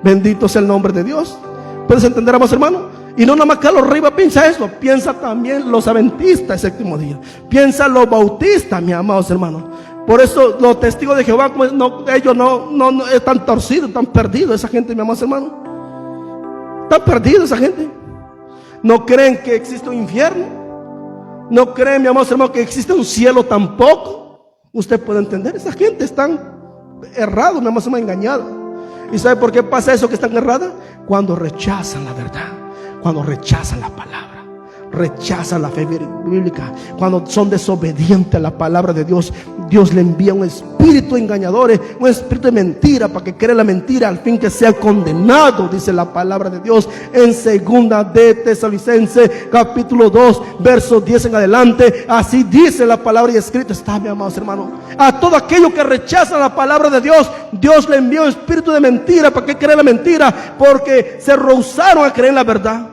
Bendito sea el nombre de Dios. ¿Puedes entender, amados hermanos? Y no nada más Carlos Rivas piensa eso, piensa también los adventistas del séptimo día, piensa los bautistas, mis amados hermanos. Por eso los testigos de Jehová, ellos no están torcidos, están perdidos. Esa gente, mis amados hermanos, están perdidos esa gente. No creen que existe un infierno, no creen, mi amados hermanos, que existe un cielo tampoco. Usted puede entender, esa gente están errados, mi amados hermanos, engañados. ¿Y sabe por qué pasa eso, que están erradas? Cuando rechazan la verdad, cuando rechazan la palabra, rechazan la fe bíblica, cuando son desobedientes a la palabra de Dios. Dios le envía un espíritu engañador, un espíritu de mentira, para que crea la mentira, al fin que sea condenado, dice la palabra de Dios en segunda de Tesalonicenses capítulo 2 verso 10 en adelante. Así dice la palabra, y escrito está, mis amados hermanos. A todo aquello que rechaza la palabra de Dios, Dios le envió un espíritu de mentira, para que crea la mentira, porque se rehusaron a creer en la verdad.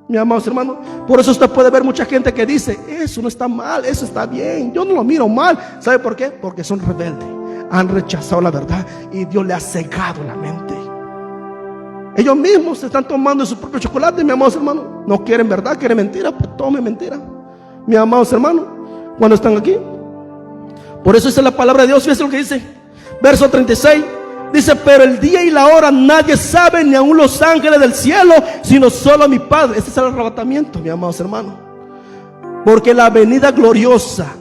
Mi amados hermanos, por eso usted puede ver mucha gente que dice, eso no está mal, eso está bien, yo no lo miro mal. ¿Sabe por qué? Porque son rebeldes, han rechazado la verdad, y Dios le ha cegado la mente. Ellos mismos se están tomando su propio chocolate, mi amados hermanos. No quieren verdad, quieren mentira, pues tome mentira, mi amados hermanos, cuando están aquí. Por eso es la palabra de Dios. Fíjense lo que dice, verso 36. Dice, pero el día y la hora nadie sabe, ni aun los ángeles del cielo, sino solo mi Padre. Este es el arrebatamiento, mis amados hermanos. Porque la venida gloriosa,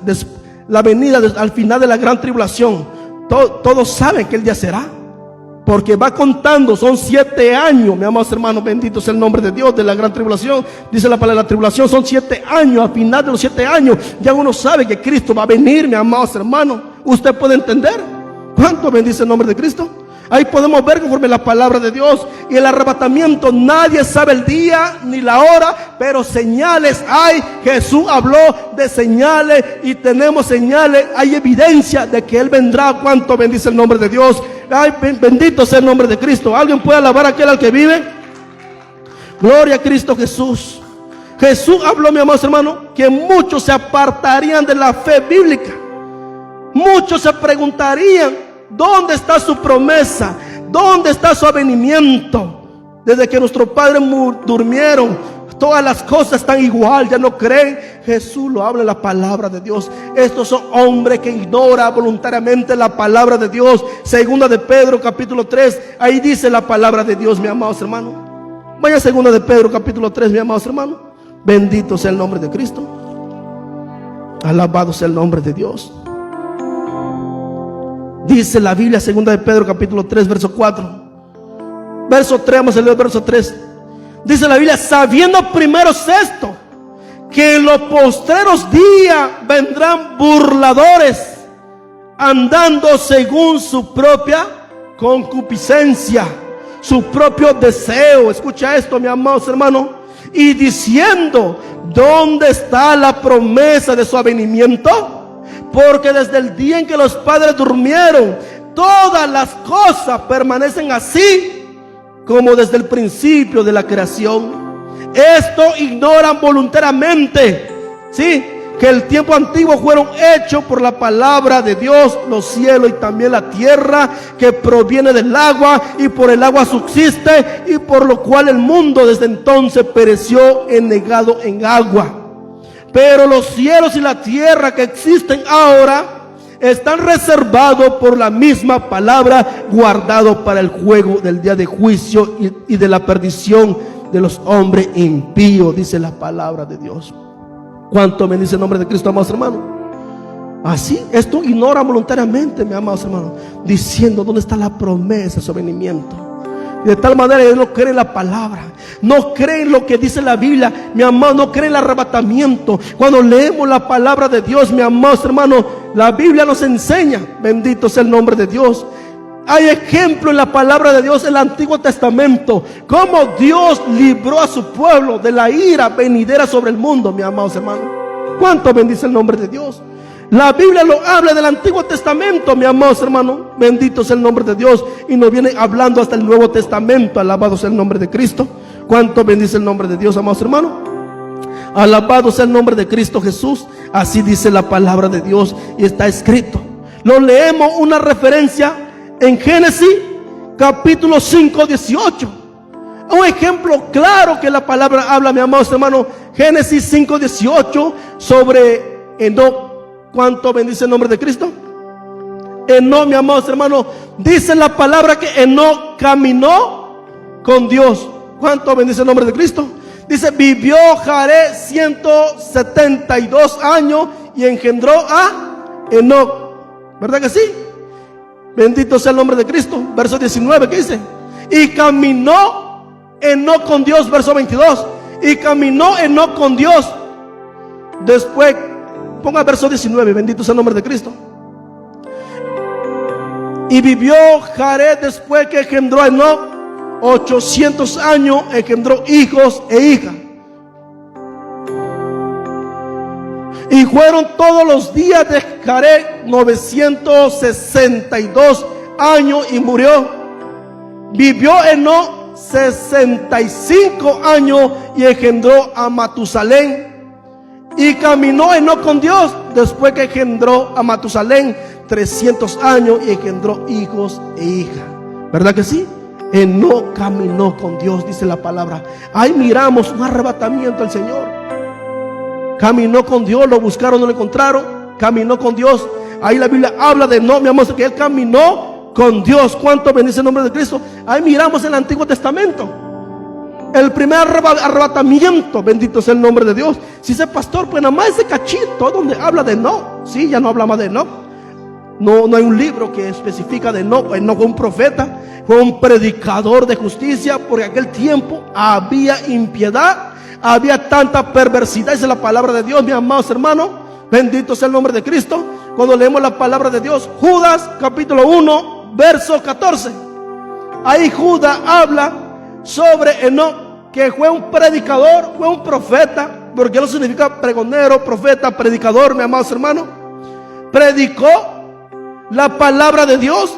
la venida al final de la gran tribulación, todos saben que el día será, porque va contando, son 7 años, mis amados hermanos. Bendito sea el nombre de Dios, de la gran tribulación. Dice la palabra, la tribulación son 7 años. Al final de los 7 años ya uno sabe que Cristo va a venir, mis amados hermanos. ¿Usted puede entender? ¿Cuánto bendice el nombre de Cristo? Ahí podemos ver conforme la palabra de Dios. Y el arrebatamiento, nadie sabe el día ni la hora, pero señales hay. Jesús habló de señales, y tenemos señales, hay evidencia de que Él vendrá. ¿Cuánto bendice el nombre de Dios? Ay, bendito sea el nombre de Cristo. ¿Alguien puede alabar a aquel al que vive? Gloria a Cristo Jesús. Jesús habló, mi amados hermanos, que muchos se apartarían de la fe bíblica. Muchos se preguntarían, ¿dónde está su promesa? ¿Dónde está su avenimiento? Desde que nuestros padres durmieron, todas las cosas están igual, ya no creen. Jesús lo habla en la palabra de Dios. Estos son hombres que ignoran voluntariamente la palabra de Dios. Segunda de Pedro capítulo 3, ahí dice la palabra de Dios, mis amados hermanos. Vaya a segunda de Pedro capítulo 3, mis amados hermanos. Bendito sea el nombre de Cristo. Alabado sea el nombre de Dios. Dice la Biblia, segunda de Pedro capítulo 3 verso 4. Verso 3, vamos a leer el verso 3. Dice la Biblia, sabiendo primero esto, que en los postreros días vendrán burladores, andando según su propia concupiscencia, su propio deseo. Escucha esto, mis amados hermanos. Y diciendo, ¿dónde está la promesa de su avenimiento? Porque desde el día en que los padres durmieron, todas las cosas permanecen así como desde el principio de la creación. Esto ignoran voluntariamente, ¿sí?, que el tiempo antiguo fueron hechos por la palabra de Dios, los cielos y también la tierra, que proviene del agua y por el agua subsiste, y por lo cual el mundo desde entonces pereció enegado en agua. Pero los cielos y la tierra que existen ahora están reservados por la misma palabra, guardados para el juego del día de juicio y de la perdición de los hombres impíos, dice la palabra de Dios. ¿Cuánto bendice el nombre de Cristo, amados hermanos? Así, esto ignora voluntariamente, mis amados hermanos, diciendo dónde está la promesa de su venimiento. Y de tal manera ellos no creen la palabra, no creen lo que dice la Biblia, mi amado, no creen el arrebatamiento. Cuando leemos la palabra de Dios, mi amados hermanos, la Biblia nos enseña, bendito sea el nombre de Dios. Hay ejemplo en la palabra de Dios, en el Antiguo Testamento, cómo Dios libró a su pueblo de la ira venidera sobre el mundo, mis amados hermanos. ¿Cuánto bendice el nombre de Dios? La Biblia lo habla del Antiguo Testamento, mis amados hermanos. Bendito sea el nombre de Dios. Y nos viene hablando hasta el Nuevo Testamento. Alabado sea el nombre de Cristo. ¿Cuánto bendice el nombre de Dios, amados hermanos? Alabado sea el nombre de Cristo Jesús. Así dice la palabra de Dios y está escrito. Lo leemos, una referencia en Génesis capítulo 5, 18. Un ejemplo claro que la palabra habla, mi amados hermanos. Génesis 5, 18 sobre Enoc. ¿Cuánto bendice el nombre de Cristo? Enoc, mi amados hermanos, dice la palabra que Enoc caminó con Dios. ¿Cuánto bendice el nombre de Cristo? Dice, vivió Jared 172 años y engendró a Enoc. ¿Verdad que sí? Bendito sea el nombre de Cristo. Verso 19, ¿qué dice? Y caminó Enoc con Dios, verso 22. Y caminó Enoc con Dios. Después, ponga verso 19, bendito sea el nombre de Cristo. Y vivió Jared después que engendró a Enoc 800 años, engendró hijos e hijas. Y fueron todos los días de Jared 962 años y murió. Vivió Enoc 65 años y engendró a Matusalén. Y caminó Enoc con Dios después que engendró a Matusalén 300 años y engendró hijos e hijas. ¿Verdad que sí? Enoc caminó con Dios, dice la palabra. Ahí miramos un arrebatamiento al Señor. Caminó con Dios, lo buscaron, no lo encontraron. Caminó con Dios. Ahí la Biblia habla de Enoc, mi amor, que él caminó con Dios. ¿Cuánto bendice el nombre de Cristo? Ahí miramos el Antiguo Testamento. El primer arrebatamiento, bendito sea el nombre de Dios. Si ese pastor, pues nada más ese cachito donde habla de Enoc. Sí, ya no habla más de Enoc. No hay un libro que especifica de Enoc. Enoc fue un profeta, fue un predicador de justicia, porque en aquel tiempo había impiedad, había tanta perversidad. Esa es la palabra de Dios, mis amados hermanos. Bendito sea el nombre de Cristo. Cuando leemos la palabra de Dios, Judas capítulo 1 verso 14. Ahí Judas habla sobre Enoc, que fue un predicador, fue un profeta, porque eso significa pregonero, profeta, predicador, mis amados hermanos. Predicó la palabra de Dios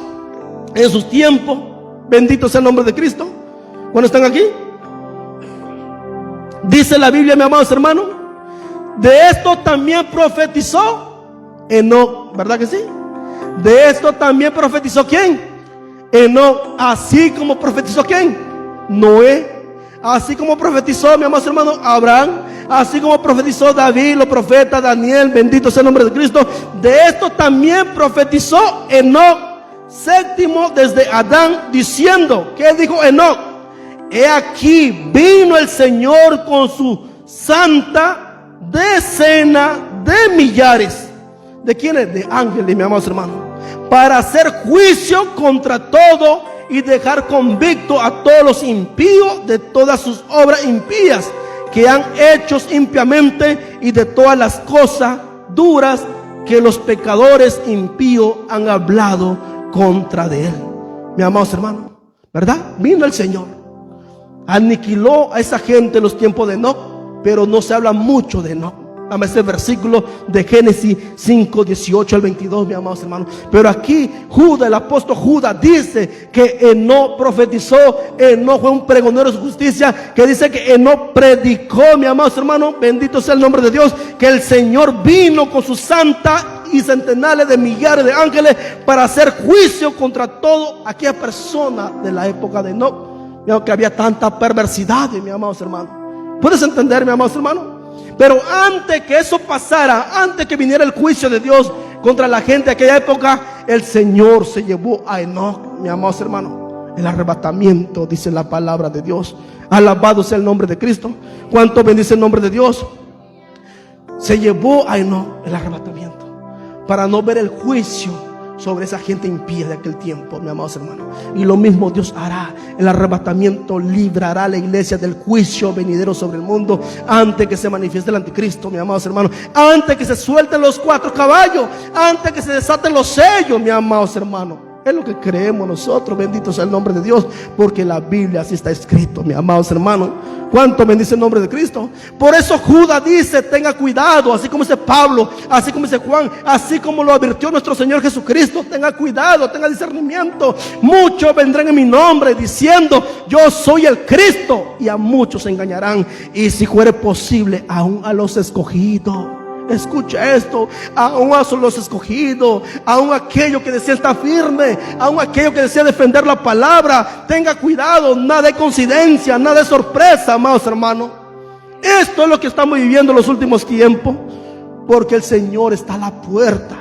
en sus tiempos. Bendito sea el nombre de Cristo. ¿Cuándo están aquí? Dice la Biblia, mis amados hermanos, de esto también profetizó Enoc. ¿Verdad que sí? De esto también profetizó ¿quién? Enoc. Así como profetizó ¿quién? Noé. Así como profetizó, mi amado hermano, Abraham. Así como profetizó David, los profetas, Daniel, bendito sea el nombre de Cristo. De esto también profetizó Enoc, séptimo desde Adán, diciendo, ¿qué dijo Enoc? He aquí vino el Señor con su santa decena de millares. ¿De quiénes? De ángeles, mi amado hermano, para hacer juicio contra todo y dejar convicto a todos los impíos de todas sus obras impías que han hecho impiamente, y de todas las cosas duras que los pecadores impíos han hablado contra de él. Mi amados hermanos, ¿verdad? Vino el Señor, aniquiló a esa gente en los tiempos de Enoc, pero no se habla mucho de Enoc. Dame ese versículo de Génesis 5, 18 al 22, mis amados hermanos. Pero aquí Judas, el apóstol Judas, dice que Enoc profetizó. Enoc fue un pregonero de justicia, que dice que Enoc predicó, mis amados hermanos, bendito sea el nombre de Dios, que el Señor vino con su santa y centenares de millares de ángeles para hacer juicio contra toda aquella persona de la época de Enoc. Veo que había tanta perversidad, mis amados hermanos. ¿Puedes entender, mis amados hermanos? Pero antes que eso pasara, antes que viniera el juicio de Dios contra la gente de aquella época, el Señor se llevó a Enoc, mis amados hermanos. El arrebatamiento, dice la palabra de Dios. Alabado sea el nombre de Cristo. ¿Cuánto bendice el nombre de Dios? Se llevó a Enoc el arrebatamiento para no ver el juicio sobre esa gente impía de aquel tiempo, mis amados hermanos. Y lo mismo Dios hará. El arrebatamiento librará a la iglesia del juicio venidero sobre el mundo antes que se manifieste el anticristo, mis amados hermanos. Antes que se suelten los 4 caballos, antes que se desaten los sellos, mis amados hermanos. Es lo que creemos nosotros, bendito sea el nombre de Dios, porque la Biblia así está escrito, mis amados hermanos. ¿Cuánto bendice el nombre de Cristo? Por eso Judas dice, tenga cuidado, así como dice Pablo, así como dice Juan, así como lo advirtió nuestro Señor Jesucristo. Tenga cuidado, tenga discernimiento. Muchos vendrán en mi nombre diciendo, yo soy el Cristo, y a muchos se engañarán. Y si fuere posible, aún a los escogidos. Escucha esto, aún a los escogidos, aún aquellos que decían estar firme, aún aquellos que decían defender la palabra. Tenga cuidado, nada de coincidencia, nada de sorpresa, amados hermanos. Esto es lo que estamos viviendo en los últimos tiempos, porque el Señor está a la puerta.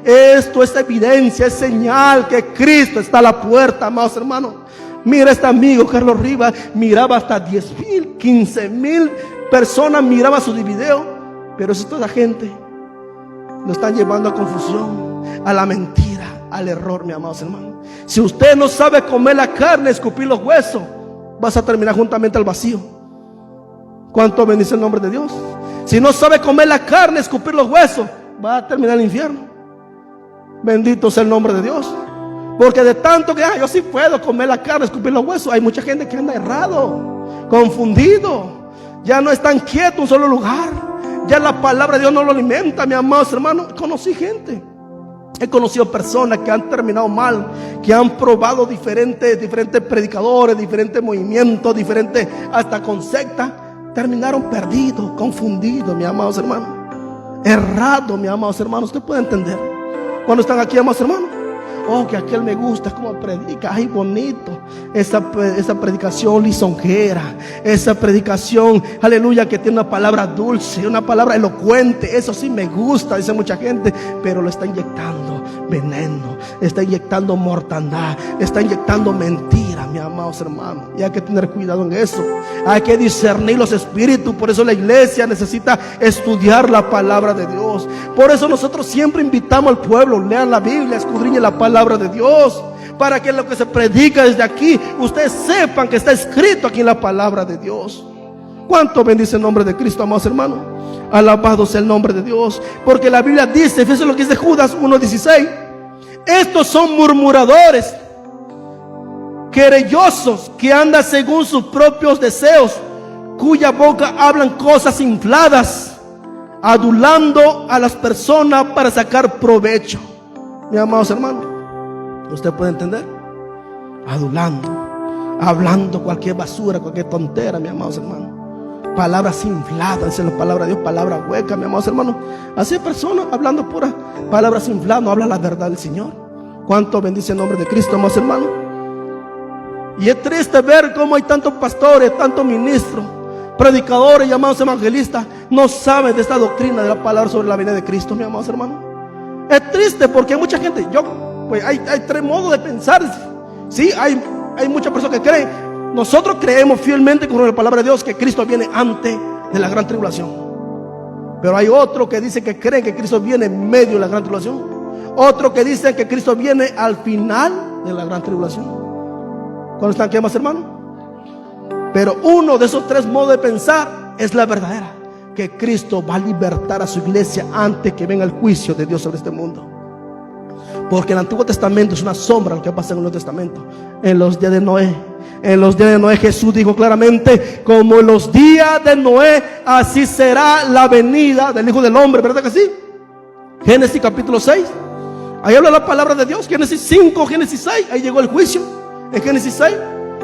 Esto es evidencia, es señal que Cristo está a la puerta, amados hermanos. Mira, este amigo Carlos Rivas miraba hasta 10,000, 15,000 personas, miraba su video. Pero si toda la gente lo están llevando a confusión, a la mentira, al error, mis amados hermanos. Si usted no sabe comer la carne, escupir los huesos, vas a terminar juntamente al vacío. ¿Cuánto bendice el nombre de Dios? Si no sabe comer la carne, escupir los huesos, va a terminar en el infierno. Bendito sea el nombre de Dios. Porque de tanto que yo sí puedo comer la carne, escupir los huesos, hay mucha gente que anda errado, confundido. Ya no están quietos en un solo lugar. Ya la palabra de Dios no lo alimenta, mis amados hermanos. Conocí gente, he conocido personas que han terminado mal, que han probado diferentes predicadores, diferentes movimientos, diferentes hasta con sectas. Terminaron perdidos, confundidos, mis amados hermanos. Errados, mis amados hermanos. Usted puede entender cuando están aquí, amados hermanos. Oh, que aquel me gusta como predica, ay bonito. Esa predicación lisonjera, esa predicación, aleluya, que tiene una palabra dulce, una palabra elocuente. Eso sí me gusta, dice mucha gente, pero lo está inyectando veneno, está inyectando mortandad, está inyectando mentira, mis amados hermanos. Y hay que tener cuidado en eso. Hay que discernir los espíritus. Por eso la iglesia necesita estudiar la palabra de Dios. Por eso nosotros siempre invitamos al pueblo, lean la Biblia, escudriñen la palabra de Dios, para que lo que se predica desde aquí, ustedes sepan que está escrito aquí en la palabra de Dios. ¿Cuánto bendice el nombre de Cristo, amados hermanos? Alabado sea el nombre de Dios. Porque la Biblia dice, fíjense lo que dice Judas 1:16: estos son murmuradores, querellosos, que andan según sus propios deseos, cuya boca hablan cosas infladas, adulando a las personas para sacar provecho. Mis amados hermanos, ¿usted puede entender? Adulando, hablando cualquier basura, cualquier tontera, mis amados hermanos. Palabras infladas, dice la palabra de Dios, palabra hueca, mis amados hermanos. Así personas hablando puras palabras infladas, no habla la verdad del Señor. ¿Cuánto bendice el nombre de Cristo, amados hermanos? Y es triste ver cómo hay tantos pastores, tantos ministros, predicadores, llamados evangelistas, no saben de esta doctrina de la palabra sobre la venida de Cristo, mis amados hermanos. Es triste porque hay mucha gente, pues hay 3 modos de pensar. Sí, hay muchas personas que creen. Nosotros creemos fielmente con la palabra de Dios que Cristo viene antes de la gran tribulación. Pero hay otros que dicen que creen que Cristo viene en medio de la gran tribulación. Otros que dicen que Cristo viene al final de la gran tribulación. ¿Cuándo están aquí, más hermanos? Pero uno de esos 3 modos de pensar es la verdadera: que Cristo va a libertar a su iglesia antes que venga el juicio de Dios sobre este mundo. Porque el Antiguo Testamento es una sombra de lo que pasa en el Nuevo Testamento. En los días de Noé, en los días de Noé, Jesús dijo claramente: como en los días de Noé, así será la venida del Hijo del Hombre. ¿Verdad que sí? Génesis capítulo 6. Ahí habla la palabra de Dios. Génesis 5, Génesis 6. Ahí llegó el juicio. En Génesis 6,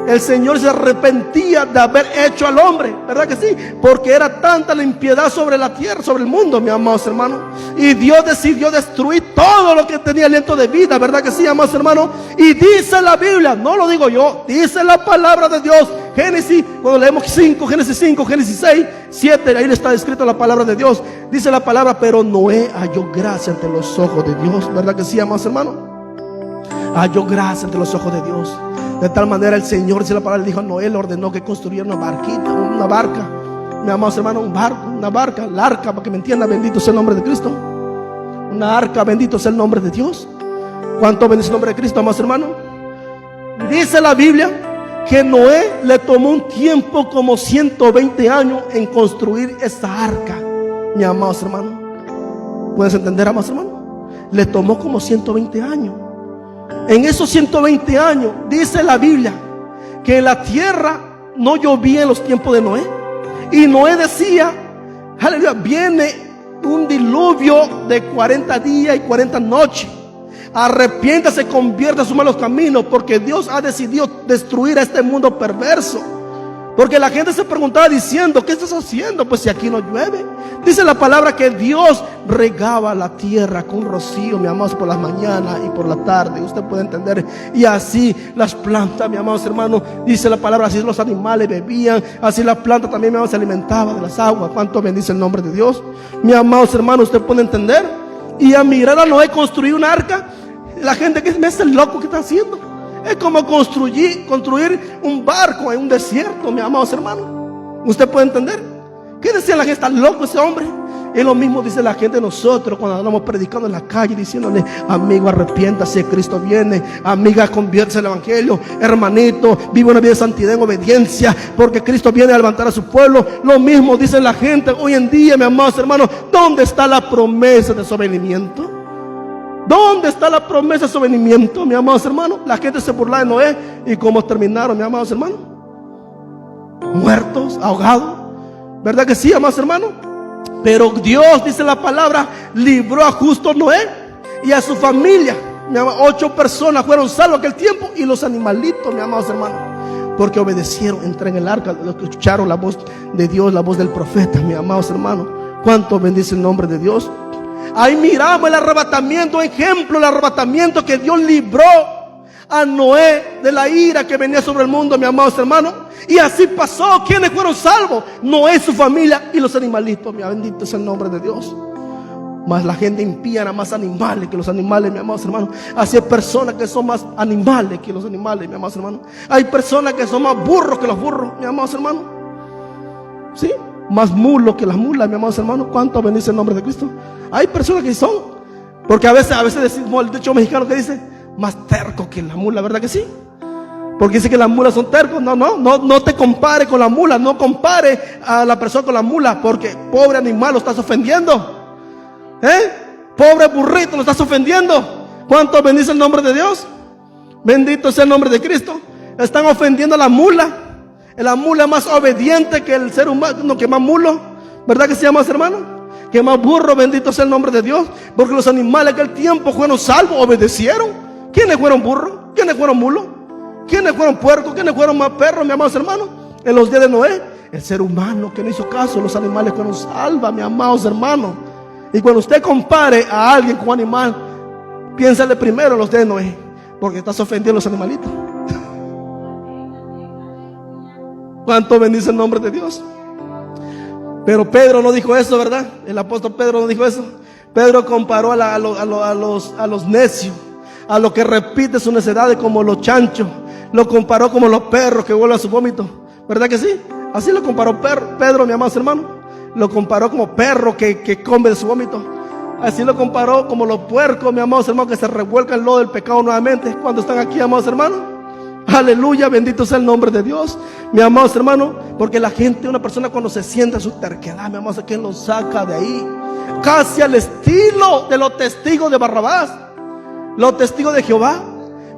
el Señor se arrepentía de haber hecho al hombre. ¿Verdad que sí? Porque era tanta la impiedad sobre la tierra, sobre el mundo, mis amados hermanos. Y Dios decidió destruir todo lo que tenía aliento de vida. ¿Verdad que sí, amados hermanos? Y dice la Biblia, no lo digo yo, dice la palabra de Dios. Génesis, cuando leemos Génesis 5, Génesis 6, 7, ahí está escrito la palabra de Dios. Dice la palabra: pero Noé halló gracia ante los ojos de Dios. ¿Verdad que sí, amados hermanos? Halló gracia ante los ojos de Dios. De tal manera el Señor, dice la palabra, dijo a Noé, le ordenó que construyera una barca, mi amados hermanos, una barca, la arca, para que me entiendan, bendito sea el nombre de Cristo. Una arca, bendito sea el nombre de Dios. ¿Cuánto bendice el nombre de Cristo, amados hermanos? Dice la Biblia que Noé le tomó un tiempo como 120 años en construir esa arca, mi amados hermanos. ¿Puedes entender, amados hermanos? Le tomó como 120 años. En esos 120 años, dice la Biblia, que en la tierra no llovía en los tiempos de Noé. Y Noé decía, aleluya, viene un diluvio de 40 días y 40 noches. Arrepiéntase, convierta sus malos caminos, porque Dios ha decidido destruir a este mundo perverso. Porque la gente se preguntaba diciendo: ¿qué estás haciendo? Pues si aquí no llueve. Dice la palabra que Dios regaba la tierra con rocío, mi amados, por las mañanas y por la tarde. Usted puede entender. Y así las plantas, mi amados hermanos, dice la palabra, así los animales bebían, así la planta también, mi amado, se alimentaba de las aguas. ¿Cuánto bendice el nombre de Dios? Mi amados hermanos, usted puede entender. Y a mirar a Noé construir una arca, la gente que me es el loco que está haciendo. Es como construir un barco en un desierto, mis amados hermanos. ¿Usted puede entender? ¿Qué decía la gente? Está loco ese hombre. Es lo mismo dice la gente de nosotros cuando andamos predicando en la calle, diciéndole: amigo, arrepiéntase, Cristo viene. Amiga, conviértase al evangelio. Hermanito, vive una vida de santidad en obediencia, porque Cristo viene a levantar a su pueblo. Lo mismo dice la gente hoy en día, mis amados hermanos. ¿Dónde está la promesa de su venimiento? ¿Dónde está la promesa de su venimiento, mis amados hermanos? La gente se burla de Noé. ¿Y cómo terminaron, mis amados hermanos? Muertos, ahogados. ¿Verdad que sí, amados hermanos? Pero Dios, dice la palabra, libró a justo Noé y a su familia. 8 personas fueron salvos aquel tiempo, y los animalitos, mis amados hermanos, porque obedecieron, entraron en el arca, escucharon la voz de Dios, la voz del profeta, mis amados hermanos. ¿Cuánto bendice el nombre de Dios? Ahí miramos el arrebatamiento, ejemplo, el arrebatamiento que Dios libró a Noé de la ira que venía sobre el mundo, mis amados hermanos. Y así pasó. ¿Quiénes fueron salvos? Noé, su familia y los animalitos. Mi bendito es el nombre de Dios. Más la gente impía era más animales que los animales, mis amados hermanos. Así hay personas que son más animales que los animales, mis amados hermanos. Hay personas que son más burros que los burros, mis amados hermanos. ¿Sí? Más mulos que las mulas, mis amados hermanos. ¿Cuánto bendice el nombre de Cristo? Hay personas que son, porque a veces decimos el dicho mexicano que dice: más terco que la mula, ¿verdad que sí? Porque dice que las mulas son tercos. No te compare con la mula. No compare a la persona con la mula, porque pobre animal, lo estás ofendiendo. Pobre burrito, lo estás ofendiendo. ¿Cuánto bendice el nombre de Dios? Bendito sea el nombre de Cristo. Están ofendiendo a la mula. La mula es más obediente que el ser humano, que más mulo. ¿Verdad que se llama, hermano? Que más burro, bendito sea el nombre de Dios. Porque los animales de aquel tiempo fueron salvos, obedecieron. ¿Quiénes fueron burros? ¿Quiénes fueron mulos? ¿Quiénes fueron puercos? ¿Quiénes fueron más perros, mis amados hermanos? En los días de Noé, el ser humano que no hizo caso, los animales fueron salvos, mis amados hermanos. Y cuando usted compare a alguien con un animal, piénsale primero en los días de Noé, porque estás ofendiendo a los animalitos. ¿Cuánto bendice el nombre de Dios? Pero Pedro no dijo eso, ¿verdad? El apóstol Pedro no dijo eso. Pedro comparó a los necios, a los que repiten sus necedades como los chanchos. Lo comparó como los perros que vuelven a su vómito. ¿Verdad que sí? Así lo comparó Pedro, mi amado hermano. Lo comparó como perro que come de su vómito. Así lo comparó como los puercos, mi amado hermano, que se revuelcan en el lodo del pecado nuevamente cuando están aquí, amados hermanos. Aleluya, bendito sea el nombre de Dios, mi amados hermanos. Porque la gente, una persona cuando se sienta en su terquedad, mi amados, ¿quién lo saca de ahí? Casi al estilo de los testigos de Barrabás. Los testigos de Jehová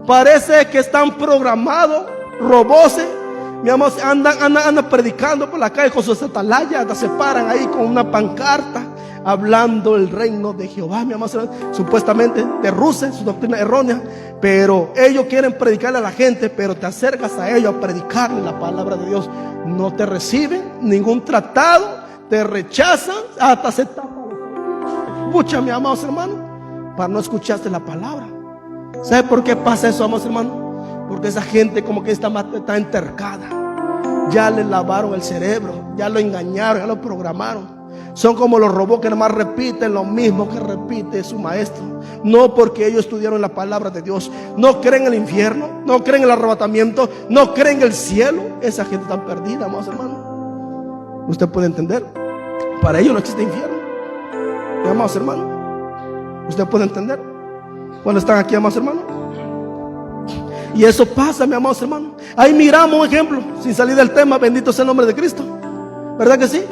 parece que están programados, roboses. Mi amor, andan predicando por la calle con sus atalayas, hasta se paran ahí con una pancarta hablando el reino de Jehová, mi amor, supuestamente de Rusia, su doctrina errónea, pero ellos quieren predicarle a la gente, pero te acercas a ellos a predicarle la palabra de Dios, no te reciben ningún tratado, te rechazan, hasta se tapan. Escucha, mi amados hermanos, para no escucharte la palabra. ¿Sabe por qué pasa eso, amados hermanos? Porque esa gente como que está entercada. Ya le lavaron el cerebro, ya lo engañaron, ya lo programaron. Son como los robots que nada más repiten lo mismo que repite su maestro. No, porque ellos estudiaron la palabra de Dios. No creen en el infierno, no creen en el arrebatamiento, no creen en el cielo. Esa gente está perdida, amados hermanos. Usted puede entender. Para ellos no existe infierno, amados hermanos. Usted puede entender cuando están aquí, amados hermanos. Y eso pasa, mi amados hermanos. Ahí miramos un ejemplo, sin salir del tema, bendito sea el nombre de Cristo. ¿Verdad que sí?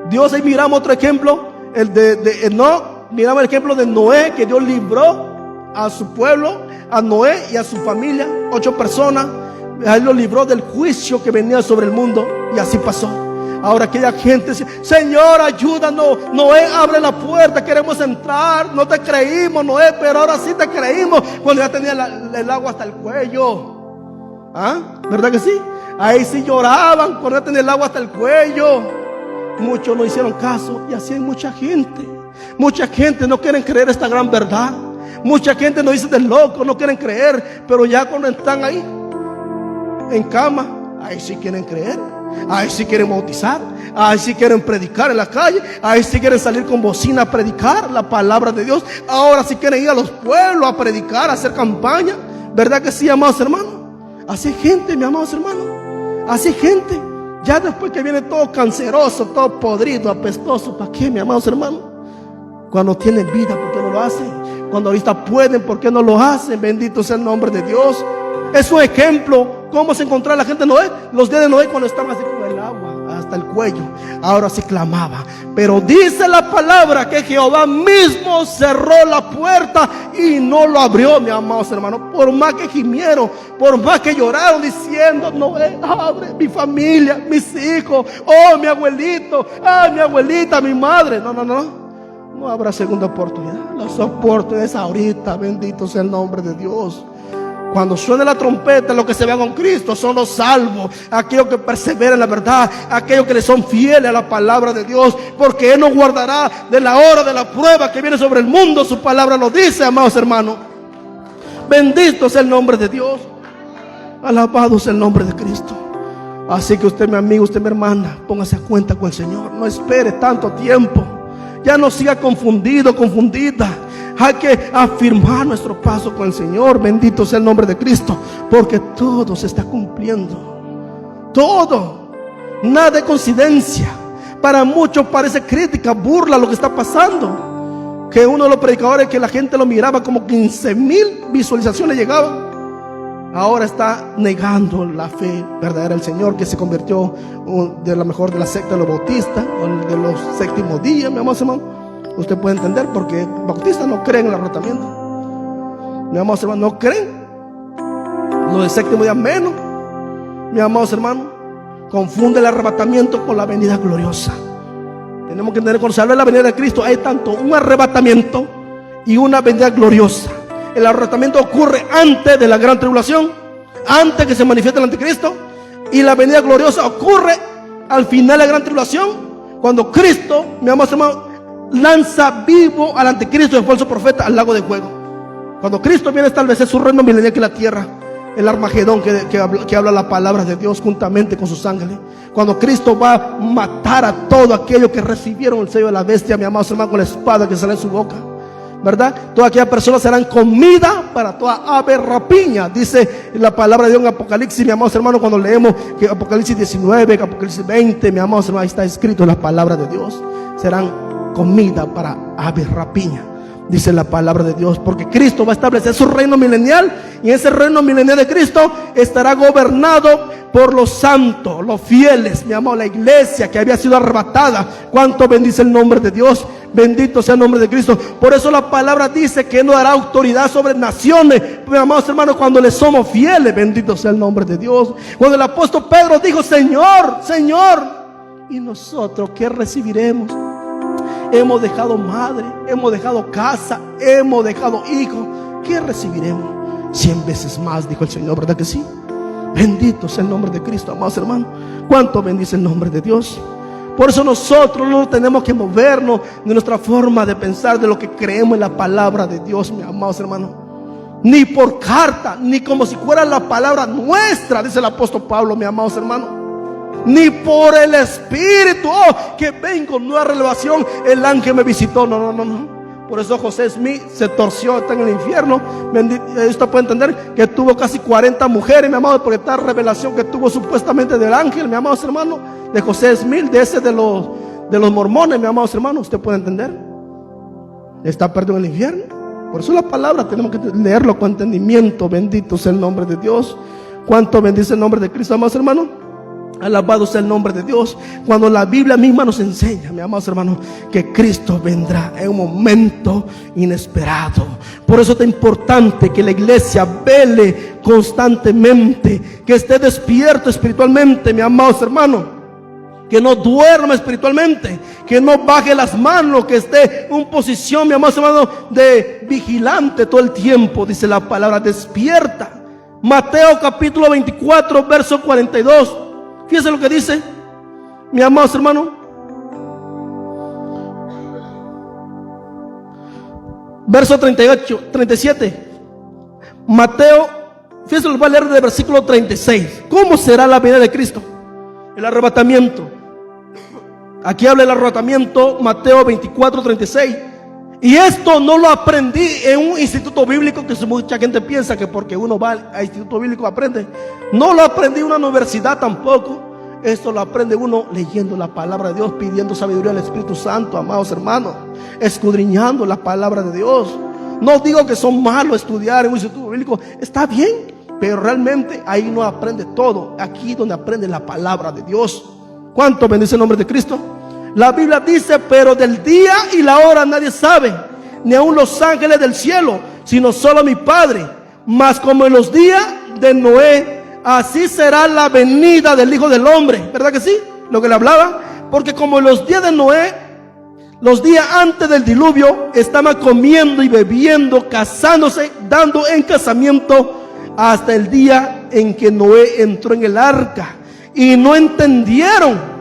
Dios, ahí miramos otro ejemplo, el de Enoc. Miramos el ejemplo de Noé, que Dios libró a su pueblo, a Noé y a su familia, 8 personas. Él lo libró del juicio que venía sobre el mundo, y así pasó. Ahora aquella gente dice: Señor, ayúdanos, Noé, abre la puerta, queremos entrar. No te creímos, Noé, pero ahora sí te creímos, cuando ya tenía el agua hasta el cuello. ¿Ah? ¿Verdad que sí? Ahí sí lloraban cuando ya tenía el agua hasta el cuello. Muchos no hicieron caso, y así hay mucha gente. Mucha gente no quieren creer esta gran verdad. Mucha gente nos dice de loco, no quieren creer, pero ya cuando están ahí en cama, ahí sí quieren creer. Ahí sí quieren bautizar, ahí sí quieren predicar en la calle, ahí sí quieren salir con bocina a predicar la palabra de Dios. Ahora sí quieren ir a los pueblos a predicar, a hacer campaña. ¿Verdad que sí, amados hermanos? Así gente, mi amados hermanos. Así gente. Ya después que viene todo canceroso, todo podrido, apestoso, ¿para qué, mi amados hermanos? Cuando tienen vida, ¿por qué no lo hacen? Cuando ahorita pueden, ¿por qué no lo hacen? Bendito sea el nombre de Dios. Es un ejemplo. ¿Cómo se encontraba la gente de Noé? Los días de Noé, cuando estaban así con el agua hasta el cuello, ahora sí clamaba. Pero dice la palabra que Jehová mismo cerró la puerta y no lo abrió, mi amados hermanos. Por más que gimieron, por más que lloraron diciendo: Noé, abre, mi familia, mis hijos, oh mi abuelito, ah mi abuelita, mi madre. No habrá segunda oportunidad. Las oportunidades ahorita, bendito sea el nombre de Dios. Cuando suene la trompeta, los que se vean con Cristo son los salvos, aquellos que perseveran en la verdad, aquellos que le son fieles a la palabra de Dios, porque Él nos guardará de la hora de la prueba que viene sobre el mundo. Su palabra lo dice, amados hermanos. Bendito sea el nombre de Dios. Alabado sea el nombre de Cristo. Así que usted, mi amigo, usted, mi hermana, póngase a cuenta con el Señor. No espere tanto tiempo. Ya no siga confundido, confundida. Hay que afirmar nuestro paso con el Señor. Bendito sea el nombre de Cristo, porque todo se está cumpliendo. Todo. Nada de coincidencia. Para muchos parece crítica, burla lo que está pasando. Que uno de los predicadores, que la gente lo miraba, como 15,000 visualizaciones llegaban. Ahora está negando la fe verdadera del Señor, que se convirtió de la mejor de la secta de los bautistas, o de los séptimos días, mi amado hermano. Usted puede entender, porque bautistas no creen en el arrebatamiento. Mi amados hermanos, no creen. Los del séptimo día menos. Mi amados hermanos, confunde el arrebatamiento con la venida gloriosa. Tenemos que entender, cuando se habla de la venida de Cristo, hay tanto un arrebatamiento y una venida gloriosa. El arrebatamiento ocurre antes de la gran tribulación, antes que se manifieste el anticristo, y la venida gloriosa ocurre al final de la gran tribulación, cuando Cristo, mi amados hermanos, lanza vivo al anticristo y al falso profeta al lago de fuego. Cuando Cristo viene a establecer su reino milenial aquí en la tierra, el Armagedón que habla la palabra de Dios juntamente con sus ángeles. Cuando Cristo va a matar a todo aquello que recibieron el sello de la bestia, mi amado hermano, con la espada que sale en su boca, ¿verdad? Todas aquellas personas serán comida para toda ave rapiña, dice la palabra de Dios en Apocalipsis, mi amado hermano. Cuando leemos que Apocalipsis 19, Apocalipsis 20, mi amado hermano, ahí está escrito en la palabra de Dios. Serán comida para aves rapiña, dice la palabra de Dios, porque Cristo va a establecer su reino milenial, y ese reino milenial de Cristo estará gobernado por los santos, los fieles, mi amado, la iglesia que había sido arrebatada. Cuánto bendice el nombre de Dios. Bendito sea el nombre de Cristo. Por eso la palabra dice que no dará autoridad sobre naciones, mis amados hermanos, cuando le somos fieles. Bendito sea el nombre de Dios. Cuando el apóstol Pedro dijo: Señor, Señor, ¿y nosotros qué recibiremos? Hemos dejado madre, hemos dejado casa, hemos dejado hijos. ¿Qué recibiremos? 100 veces más, dijo el Señor, ¿verdad que sí? Bendito sea el nombre de Cristo, amados hermanos. ¿Cuánto bendice el nombre de Dios? Por eso nosotros no tenemos que movernos de nuestra forma de pensar, de lo que creemos en la palabra de Dios, mis amados hermanos. Ni por carta, ni como si fuera la palabra nuestra, dice el apóstol Pablo, mis amados hermanos. Ni por el Espíritu, que vengo, nueva revelación, el ángel me visitó. No. Por eso José Smith se torció, está en el infierno. Esto puede entender que tuvo casi 40 mujeres, mi amado, porque esta revelación que tuvo supuestamente del ángel, mi amados hermanos, de José Smith, de ese de los mormones, mi amados hermanos, usted puede entender. Está perdido en el infierno. Por eso la palabra tenemos que leerlo con entendimiento. Bendito sea el nombre de Dios. ¿Cuánto bendice el nombre de Cristo, amados hermanos? Alabado sea el nombre de Dios. Cuando la Biblia misma nos enseña, mis amados hermanos, que Cristo vendrá en un momento inesperado. Por eso es importante que la iglesia vele constantemente, que esté despierto espiritualmente, mis amados hermanos, que no duerma espiritualmente, que no baje las manos, que esté en posición, mis amados hermanos, de vigilante todo el tiempo. Dice la palabra: despierta. Mateo capítulo 24 verso 42. Fíjense lo que dice, mi amados hermanos. Verso 38, 37. Mateo, fíjense, lo voy a leer del versículo 36. ¿Cómo será la venida de Cristo? El arrebatamiento. Aquí habla del arrebatamiento, Mateo 24, 36. Y esto no lo aprendí en un instituto bíblico, que mucha gente piensa que porque uno va al instituto bíblico aprende. No lo aprendí en una universidad tampoco. Esto lo aprende uno leyendo la palabra de Dios, pidiendo sabiduría al Espíritu Santo, amados hermanos, escudriñando la palabra de Dios. No digo que son malos estudiar en un instituto bíblico, está bien, pero realmente ahí no aprende todo. Aquí donde aprende la palabra de Dios. ¿Cuánto bendice el nombre de Cristo? La Biblia dice: pero del día y la hora nadie sabe, ni aun los ángeles del cielo, sino solo mi Padre. Mas como en los días de Noé, así será la venida del Hijo del Hombre. ¿Verdad que sí? Lo que le hablaba. Porque como en los días de Noé, los días antes del diluvio, estaban comiendo y bebiendo, casándose, dando en casamiento, hasta el día en que Noé entró en el arca. Y no entendieron,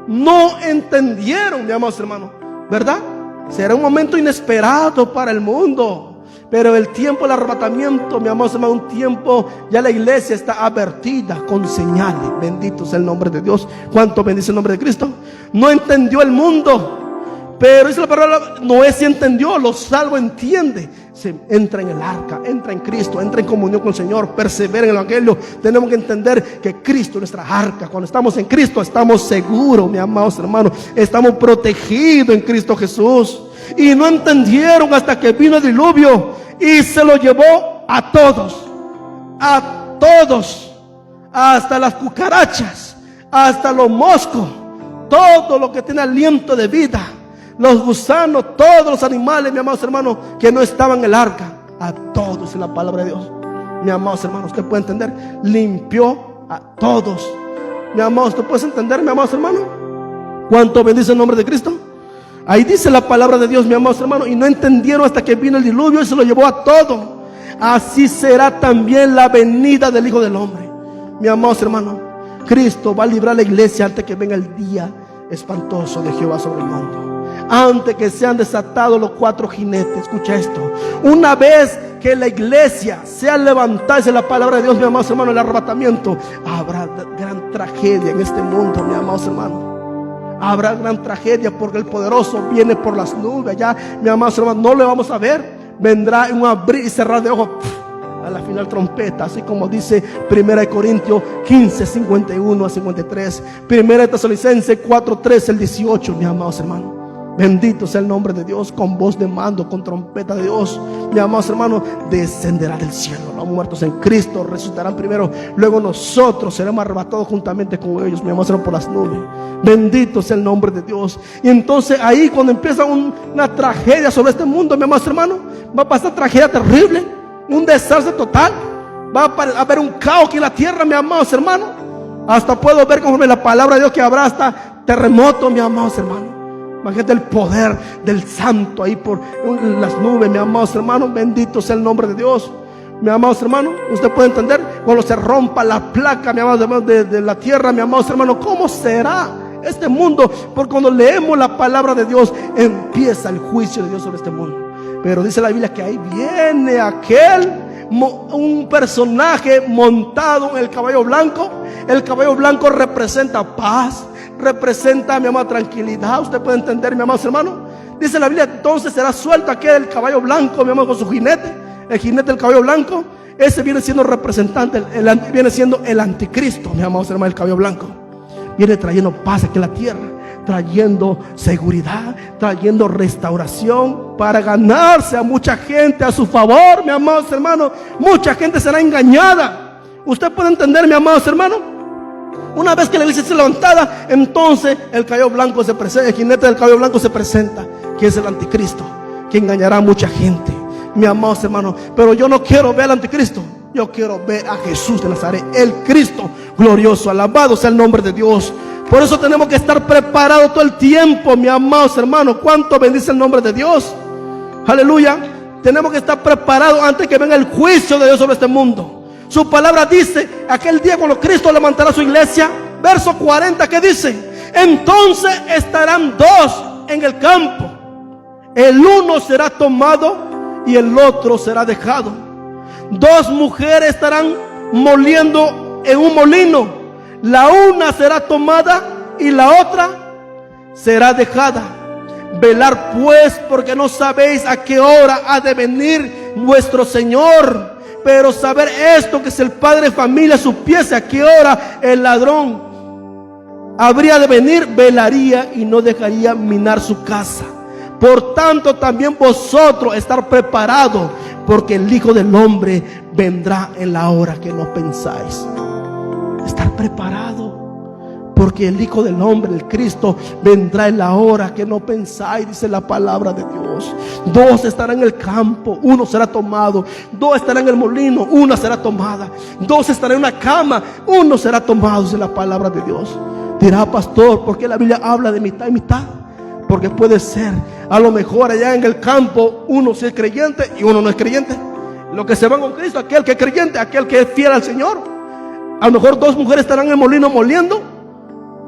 mi amados hermanos, ¿verdad? Será un momento inesperado para el mundo. Pero el tiempo del arrebatamiento, mi amados hermanos, un tiempo, ya la iglesia está advertida con señales. Bendito sea el nombre de Dios. ¿Cuánto bendice el nombre de Cristo? No entendió el mundo, pero dice la palabra, Noé sí entendió. Los salvos entiende. Se entra en el arca, entra en Cristo, entra en comunión con el Señor, persevera en el evangelio. Tenemos que entender que Cristo es nuestra arca. Cuando estamos en Cristo estamos seguros, mis amados hermanos. Estamos protegidos en Cristo Jesús. Y no entendieron hasta que vino el diluvio y se lo llevó a todos, hasta las cucarachas, hasta los moscos, todo lo que tiene aliento de vida, los gusanos, todos los animales, mis amados hermanos, que no estaban en el arca, a todos en la palabra de Dios. Mis amados hermanos, ¿usted puede entender? Limpió a todos. Mi amado, ¿usted puede entender, mi amados hermanos? ¿Cuánto bendice el nombre de Cristo? Ahí dice la palabra de Dios, mi amados hermanos, y no entendieron hasta que vino el diluvio y se lo llevó a todo. Así será también la venida del Hijo del Hombre. Mi amados hermanos, Cristo va a librar a la iglesia antes que venga el día espantoso de Jehová sobre el mundo. Antes que sean desatados los 4 jinetes. Escucha esto: una vez que la iglesia sea levantada, dice la palabra de Dios, mi amados hermanos, el arrebatamiento, habrá gran tragedia en este mundo, mi amados hermanos. Habrá gran tragedia porque el poderoso viene por las nubes. Ya, mi amados hermanos, no le vamos a ver. Vendrá en un abrir y cerrar de ojos a la final trompeta, así como dice 1 Corintios 15, 51 a 53, 1 Tesalonicenses 4, 13 al 18, mis amados hermanos. Bendito sea el nombre de Dios. Con voz de mando, con trompeta de Dios, mis amados hermanos, descenderá del cielo. Los muertos en Cristo resucitarán primero, luego nosotros seremos arrebatados juntamente con ellos, mis amados hermanos, por las nubes. Bendito sea el nombre de Dios. Y entonces ahí, cuando empieza una tragedia sobre este mundo, mis amados hermanos, va a pasar tragedia terrible, un desastre total. Va a haber un caos aquí en la tierra, mis amados hermanos. Hasta puedo ver conforme la palabra de Dios que habrá hasta terremoto, mis amados hermanos. Imagínate el poder del santo ahí por las nubes, mis amados hermanos. Bendito sea el nombre de Dios. Mis amados hermanos, usted puede entender cuando se rompa la placa, mis amados hermanos, de la tierra, mis amados hermanos, ¿cómo será este mundo? Porque cuando leemos la palabra de Dios, empieza el juicio de Dios sobre este mundo. Pero dice la Biblia que ahí viene un personaje montado en el caballo blanco. El caballo blanco representa paz, representa, mi amado, tranquilidad. Usted puede entender, mi amado hermano. Dice la Biblia, entonces será suelto aquel caballo blanco, mi amado, con su jinete. El jinete del caballo blanco, ese viene siendo representante, viene siendo el anticristo, mi amado hermano. El caballo blanco viene trayendo paz aquí en la tierra, trayendo seguridad, trayendo restauración para ganarse a mucha gente a su favor, mi amados hermanos. Mucha gente será engañada. Usted puede entender, mi amados hermanos. Una vez que la iglesia esté levantada, entonces el caballo blanco se presenta, el jinete del caballo blanco se presenta, que es el anticristo, que engañará a mucha gente, mi amados hermanos. Pero yo no quiero ver al anticristo, yo quiero ver a Jesús de Nazaret, el Cristo glorioso. Alabado sea el nombre de Dios. Por eso tenemos que estar preparados todo el tiempo, mis amados hermanos. ¿Cuánto bendice el nombre de Dios? Aleluya. Tenemos que estar preparados antes que venga el juicio de Dios sobre este mundo. Su palabra dice, aquel día cuando Cristo levantará su iglesia, verso 40, ¿qué dice? Entonces estarán dos en el campo, el uno será tomado y el otro será dejado. Dos mujeres estarán moliendo en un molino, la una será tomada y la otra será dejada. Velar pues, porque no sabéis a qué hora ha de venir vuestro Señor. Pero saber esto, que si el padre de familia supiese a qué hora el ladrón habría de venir, velaría y no dejaría minar su casa. Por tanto, también vosotros estar preparados, porque el Hijo del Hombre vendrá en la hora que no pensáis. Estar preparado, porque el Hijo del Hombre, el Cristo, vendrá en la hora que no pensáis, dice la palabra de Dios. Dos estarán en el campo, uno será tomado. Dos estarán en el molino, una será tomada. Dos estarán en una cama, uno será tomado, dice la palabra de Dios. Dirá, pastor, ¿por qué la Biblia habla de mitad y mitad? Porque puede ser, a lo mejor allá en el campo, uno sí es creyente y uno no es creyente. Los que se van con Cristo, aquel que es creyente, aquel que es fiel al Señor. A lo mejor dos mujeres estarán en el molino moliendo,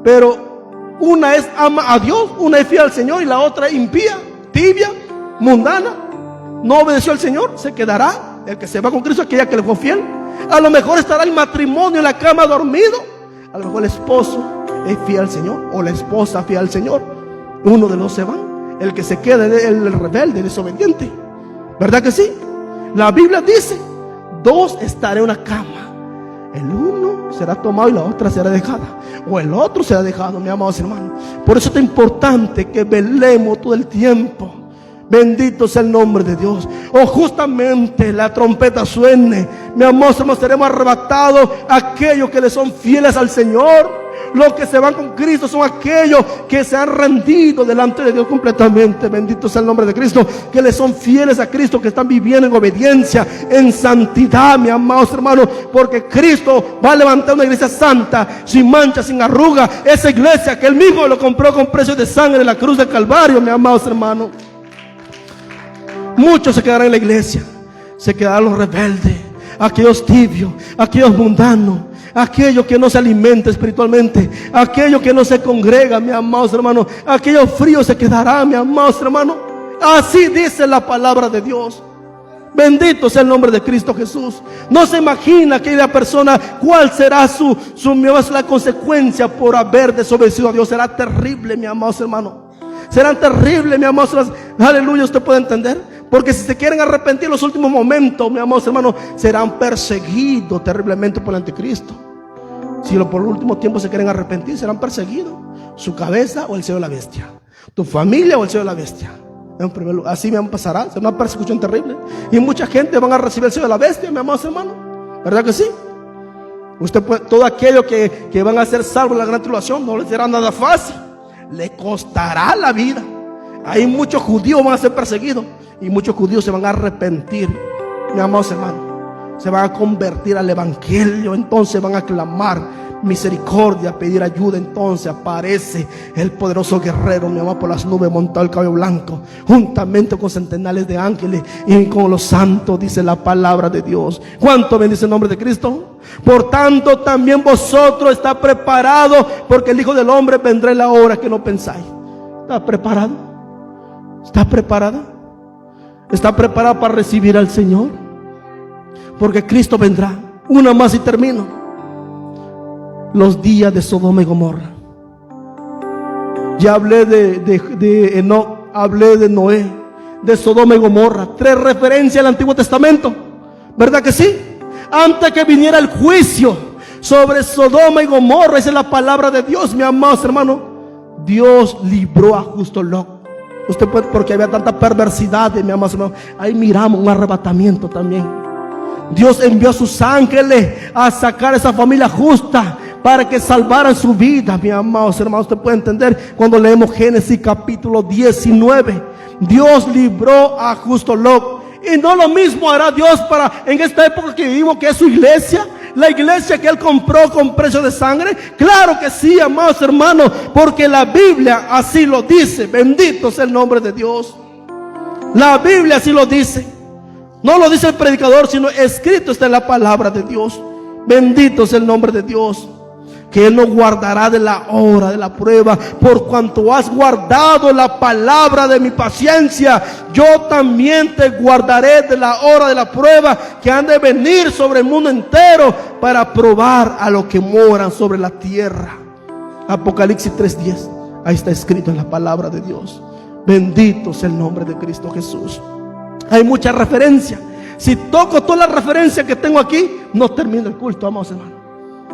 pero una es ama a Dios, una es fiel al Señor, y la otra impía, tibia, mundana, no obedeció al Señor. Se quedará el que se va con Cristo, aquella que le fue fiel. A lo mejor estará el matrimonio en la cama dormido. A lo mejor el esposo es fiel al Señor, o la esposa fiel al Señor. Uno de los se va. El que se queda es el rebelde, el desobediente. ¿Verdad que sí? La Biblia dice, dos estarán en una cama, el uno será tomado y la otra será dejada, o el otro será dejado, mis amados hermanos. Por eso es importante que velemos todo el tiempo. Bendito sea el nombre de Dios. O justamente la trompeta suene, mis amados hermanos, seremos arrebatados aquellos que le son fieles al Señor. Los que se van con Cristo son aquellos que se han rendido delante de Dios completamente. Bendito sea el nombre de Cristo, que le son fieles a Cristo, que están viviendo en obediencia, en santidad, mis amados hermanos. Porque Cristo va a levantar una iglesia santa, sin mancha, sin arruga. Esa iglesia que Él mismo lo compró con precio de sangre en la cruz del Calvario, mis amados hermanos. Muchos se quedarán en la iglesia, se quedarán los rebeldes, aquellos tibios, aquellos mundanos, aquellos que no se alimentan espiritualmente, aquellos que no se congregan, mis amados hermanos. Aquellos fríos se quedarán, mis amados hermanos. Así dice la palabra de Dios. Bendito sea el nombre de Cristo Jesús. No se imagina aquella persona cuál será la consecuencia por haber desobedecido a Dios. Será terrible, mis amados hermanos. Serán terribles, mis amados hermanos. Aleluya, usted puede entender. Porque si se quieren arrepentir en los últimos momentos, mis amados hermanos, serán perseguidos terriblemente por el anticristo. Si por el último tiempo se quieren arrepentir, serán perseguidos. Su cabeza o el sello de la bestia. tu familia o el sello de la bestia. En primer lugar, así me pasará, será una persecución terrible. Y mucha gente van a recibir el sello de la bestia, mi amados hermanos. ¿Verdad que sí? Usted puede, todo aquello que van a ser salvos en la gran tribulación, no les será nada fácil. Le costará la vida. Hay muchos judíos van a ser perseguidos y muchos judíos se van a arrepentir, mi amados hermanos. Se van a convertir al evangelio, entonces van a clamar misericordia, pedir ayuda. Entonces aparece el poderoso guerrero, mi amado, por las nubes, montado el caballo blanco, juntamente con centenares de ángeles y con los santos, dice la palabra de Dios. ¿Cuánto bendice el nombre de Cristo? Por tanto, también vosotros está preparado, porque el Hijo del Hombre vendrá en la hora que no pensáis. ¿Está preparado? ¿Está preparada? ¿Está preparada para recibir al Señor? Porque Cristo vendrá. Una más y termino. Los días de Sodoma y Gomorra. Ya hablé de Enoc, hablé de Noé, de Sodoma y Gomorra. 3 referencias al Antiguo Testamento, ¿verdad que sí? Antes que viniera el juicio sobre Sodoma y Gomorra, esa es la palabra de Dios, mi amados hermanos. Dios libró a justo Lot. Usted puede, porque había tanta perversidad, mi amados hermanos. Ahí miramos un arrebatamiento también. Dios envió a sus ángeles a sacar a esa familia justa para que salvaran su vida, mi amados hermanos. Usted puede entender cuando leemos Génesis capítulo 19. Dios libró a justo Lot. Y no lo mismo hará Dios para en esta época que vivimos, que es su iglesia, la iglesia que Él compró con precio de sangre. Claro que sí, amados hermanos, porque la Biblia así lo dice. Bendito sea el nombre de Dios. La Biblia así lo dice. No lo dice el predicador, sino escrito está en la palabra de Dios. Bendito sea el nombre de Dios. Que Él nos guardará de la hora de la prueba. Por cuanto has guardado la palabra de mi paciencia, yo también te guardaré de la hora de la prueba que han de venir sobre el mundo entero para probar a los que moran sobre la tierra. Apocalipsis 3:10. Ahí está escrito en la palabra de Dios. Bendito sea el nombre de Cristo Jesús. Hay mucha referencia. Si toco todas las referencias que tengo aquí, no termino el culto, amados hermanos.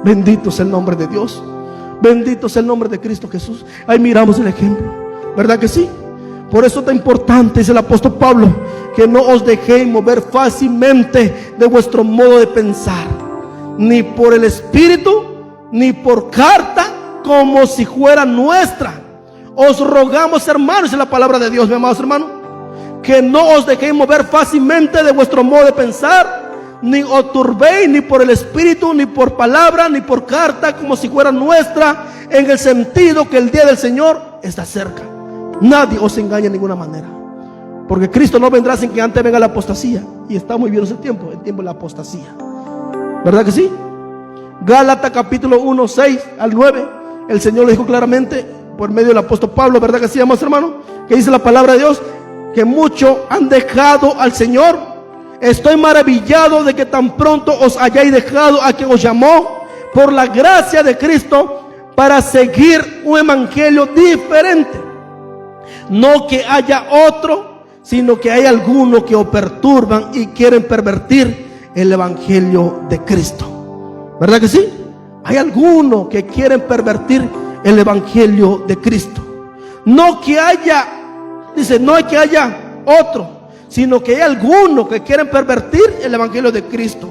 Bendito sea el nombre de Dios. Bendito sea el nombre de Cristo Jesús. Ahí miramos el ejemplo, ¿verdad que sí? Por eso es tan importante, dice el apóstol Pablo, que no os dejéis mover fácilmente de vuestro modo de pensar, ni por el Espíritu, ni por carta, como si fuera nuestra. Os rogamos, hermanos, en la palabra de Dios, mis amados hermanos, que no os dejéis mover fácilmente de vuestro modo de pensar, ni os turbéis ni por el Espíritu, ni por palabra, ni por carta, como si fuera nuestra, en el sentido que el día del Señor está cerca. Nadie os engaña de ninguna manera, porque Cristo no vendrá sin que antes venga la apostasía. Y está muy bien ese tiempo, el tiempo de la apostasía, ¿verdad que sí? Gálatas capítulo 1, 6 al 9. El Señor lo dijo claramente por medio del apóstol Pablo, ¿verdad que sí, amados hermanos? Que dice la palabra de Dios, que muchos han dejado al Señor. Estoy maravillado de que tan pronto os hayáis dejado a quien os llamó por la gracia de Cristo para seguir un evangelio diferente. No que haya otro, sino que hay algunos que os perturban y quieren pervertir el evangelio de Cristo. ¿Verdad que sí? Hay algunos que quieren pervertir el evangelio de Cristo. No que haya, dice, no hay que haya otro, sino que hay algunos que quieren pervertir el evangelio de Cristo.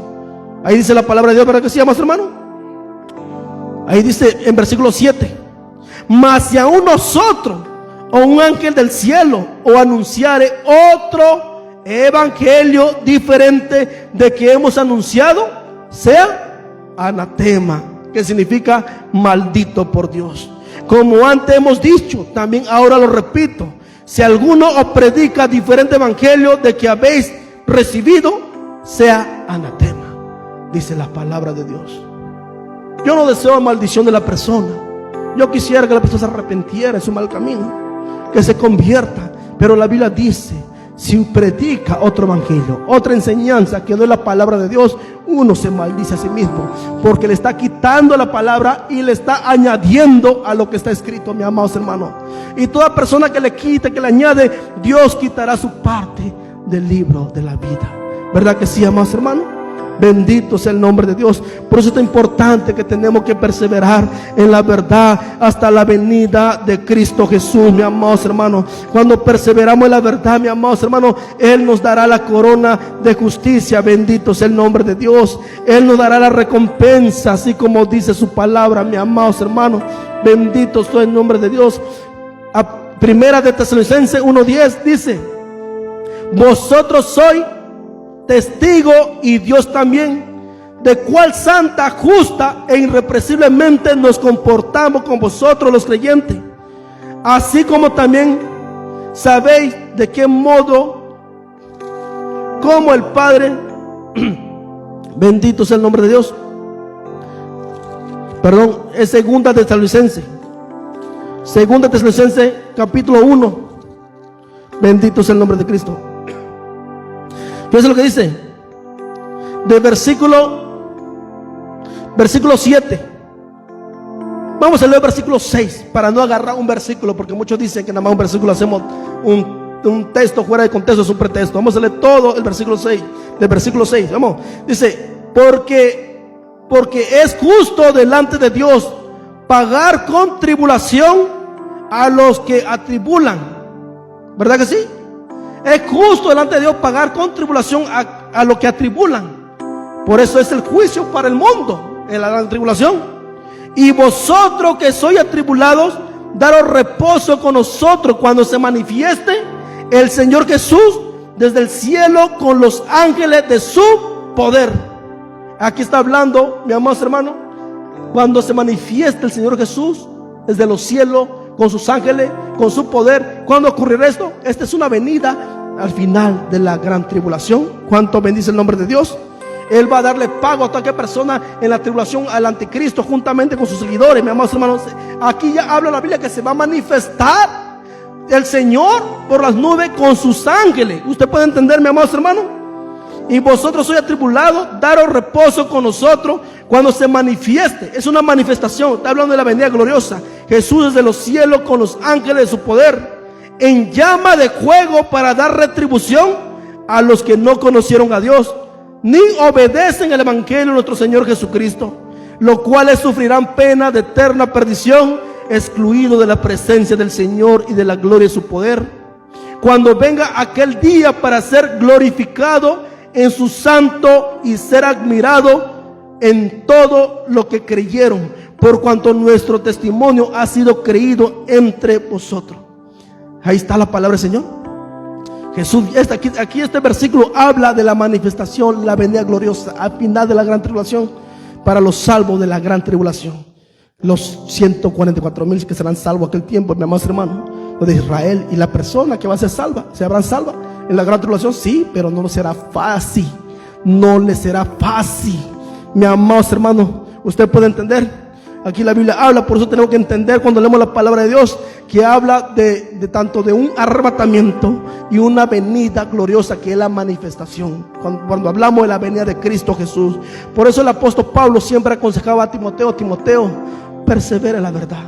Ahí dice la palabra de Dios, ¿verdad que sí, amados hermanos? Ahí dice en versículo 7: mas si aún nosotros o un ángel del cielo o anunciare otro evangelio diferente de que hemos anunciado, sea anatema, que significa maldito por Dios. Como antes hemos dicho, también ahora lo repito: si alguno os predica diferente evangelio de que habéis recibido, sea anatema, dice la palabra de Dios. Yo no deseo la maldición de la persona. Yo quisiera que la persona se arrepintiera en su mal camino, que se convierta. Pero la Biblia dice, si predica otro evangelio, otra enseñanza que no es la palabra de Dios, uno se maldice a sí mismo, porque le está quitando la palabra y le está añadiendo a lo que está escrito, mis amados hermanos. Y toda persona que le quite, que le añade, Dios quitará su parte del libro de la vida. ¿Verdad que sí, amados hermanos? Bendito sea el nombre de Dios. Por eso es importante que tenemos que perseverar en la verdad hasta la venida de Cristo Jesús, mi amados hermanos. Cuando perseveramos en la verdad, mi amados hermanos, Él nos dará la corona de justicia. Bendito sea el nombre de Dios. Él nos dará la recompensa, así como dice su palabra, mi amados hermanos. Bendito sea el nombre de Dios. A Primera de Tesalonicenses 1:10 dice: vosotros sois testigo, y Dios también, de cuál santa, justa e irrepresiblemente nos comportamos con vosotros los creyentes, así como también sabéis de qué modo, como el Padre, bendito sea el nombre de Dios, perdón, es Segunda Tesalonicenses capítulo 1, bendito sea el nombre de Cristo. Fíjense lo que dice de versículo 7. Vamos a leer el versículo 6 para no agarrar un versículo, porque muchos dicen que nada más un versículo hacemos un texto fuera de contexto, es un pretexto. Vamos a leer todo el versículo 6, del versículo 6. Vamos, dice: porque es justo delante de Dios pagar con tribulación a los que atribulan. ¿Verdad que sí? Es justo delante de Dios pagar con tribulación a los que atribulan. Por eso es el juicio para el mundo, en la gran tribulación. Y vosotros que sois atribulados, daros reposo con nosotros cuando se manifieste el Señor Jesús desde el cielo con los ángeles de su poder. Aquí está hablando, mi amados hermanos, cuando se manifieste el Señor Jesús desde los cielos con sus ángeles, con su poder. ¿Cuándo ocurrirá esto? Esta es una venida al final de la gran tribulación. ¿Cuánto bendice el nombre de Dios? Él va a darle pago a toda aquella persona en la tribulación al anticristo, juntamente con sus seguidores, mis amados hermanos. Aquí ya habla la Biblia que se va a manifestar el Señor por las nubes con sus ángeles. ¿Usted puede entender, mis amados hermanos? Y vosotros sois atribulados, daros reposo con nosotros cuando se manifieste. Es una manifestación, está hablando de la venida gloriosa. Jesús desde los cielos con los ángeles de su poder, en llama de fuego, para dar retribución a los que no conocieron a Dios ni obedecen el evangelio de nuestro Señor Jesucristo, los cuales sufrirán pena de eterna perdición, excluidos de la presencia del Señor y de la gloria de su poder, cuando venga aquel día para ser glorificado en su santo y ser admirado en todo lo que creyeron, por cuanto nuestro testimonio ha sido creído entre vosotros. Ahí está la palabra del Señor. Jesús, aquí este versículo habla de la manifestación, la venida gloriosa al final de la gran tribulación, para los salvos de la gran tribulación, los 144,000 que serán salvos aquel tiempo, mi amado hermano, los de Israel. Y la persona que va a ser salva, ¿se habrán salva en la gran tribulación? Sí, pero no le será fácil, no le será fácil, mi amado hermano. Usted puede entender. Aquí la Biblia habla, por eso tenemos que entender cuando leemos la palabra de Dios, que habla de tanto de un arrebatamiento y una venida gloriosa, que es la manifestación, cuando hablamos de la venida de Cristo Jesús. Por eso el apóstol Pablo siempre aconsejaba a Timoteo: persevera en la verdad,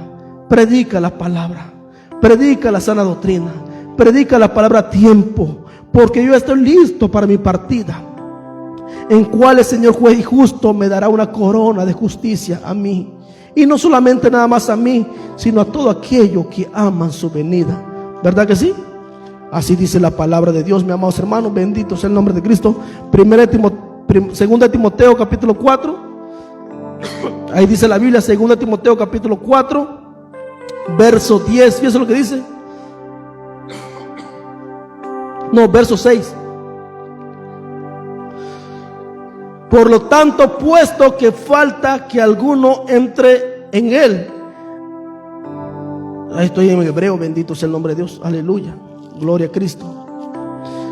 predica la palabra, predica la sana doctrina, predica la palabra a tiempo, porque yo estoy listo para mi partida, en cual el Señor juez y justo me dará una corona de justicia a mí. Y no solamente nada más a mí, sino a todo aquello que aman su venida. ¿Verdad que sí? Así dice la palabra de Dios, mis amados hermanos. Bendito sea el nombre de Cristo. Segunda Timoteo capítulo 4. Ahí dice la Biblia, Segunda Timoteo capítulo 4, verso 10. Fíjense lo que dice. No, verso 6. Por lo tanto, puesto que falta que alguno entre en él. Ahí estoy en hebreo, bendito sea el nombre de Dios, aleluya, gloria a Cristo.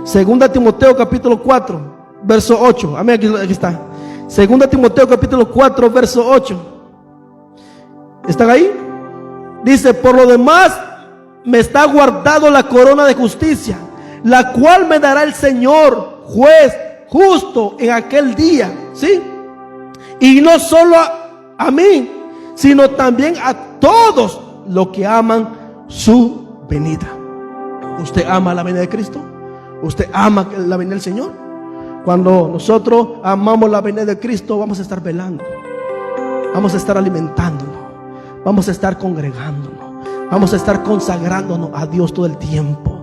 Segunda Timoteo capítulo 4, verso 8. Amén, aquí está. Segunda Timoteo capítulo 4, verso 8. ¿Están ahí? Dice: por lo demás me está guardado la corona de justicia, la cual me dará el Señor, juez justo, en aquel día, ¿sí? Y no solo a mí, sino también a todos los que aman su venida. ¿Usted ama la venida de Cristo? ¿Usted ama la venida del Señor? Cuando nosotros amamos la venida de Cristo, vamos a estar velando, vamos a estar alimentándonos, vamos a estar congregándonos, vamos a estar consagrándonos a Dios todo el tiempo.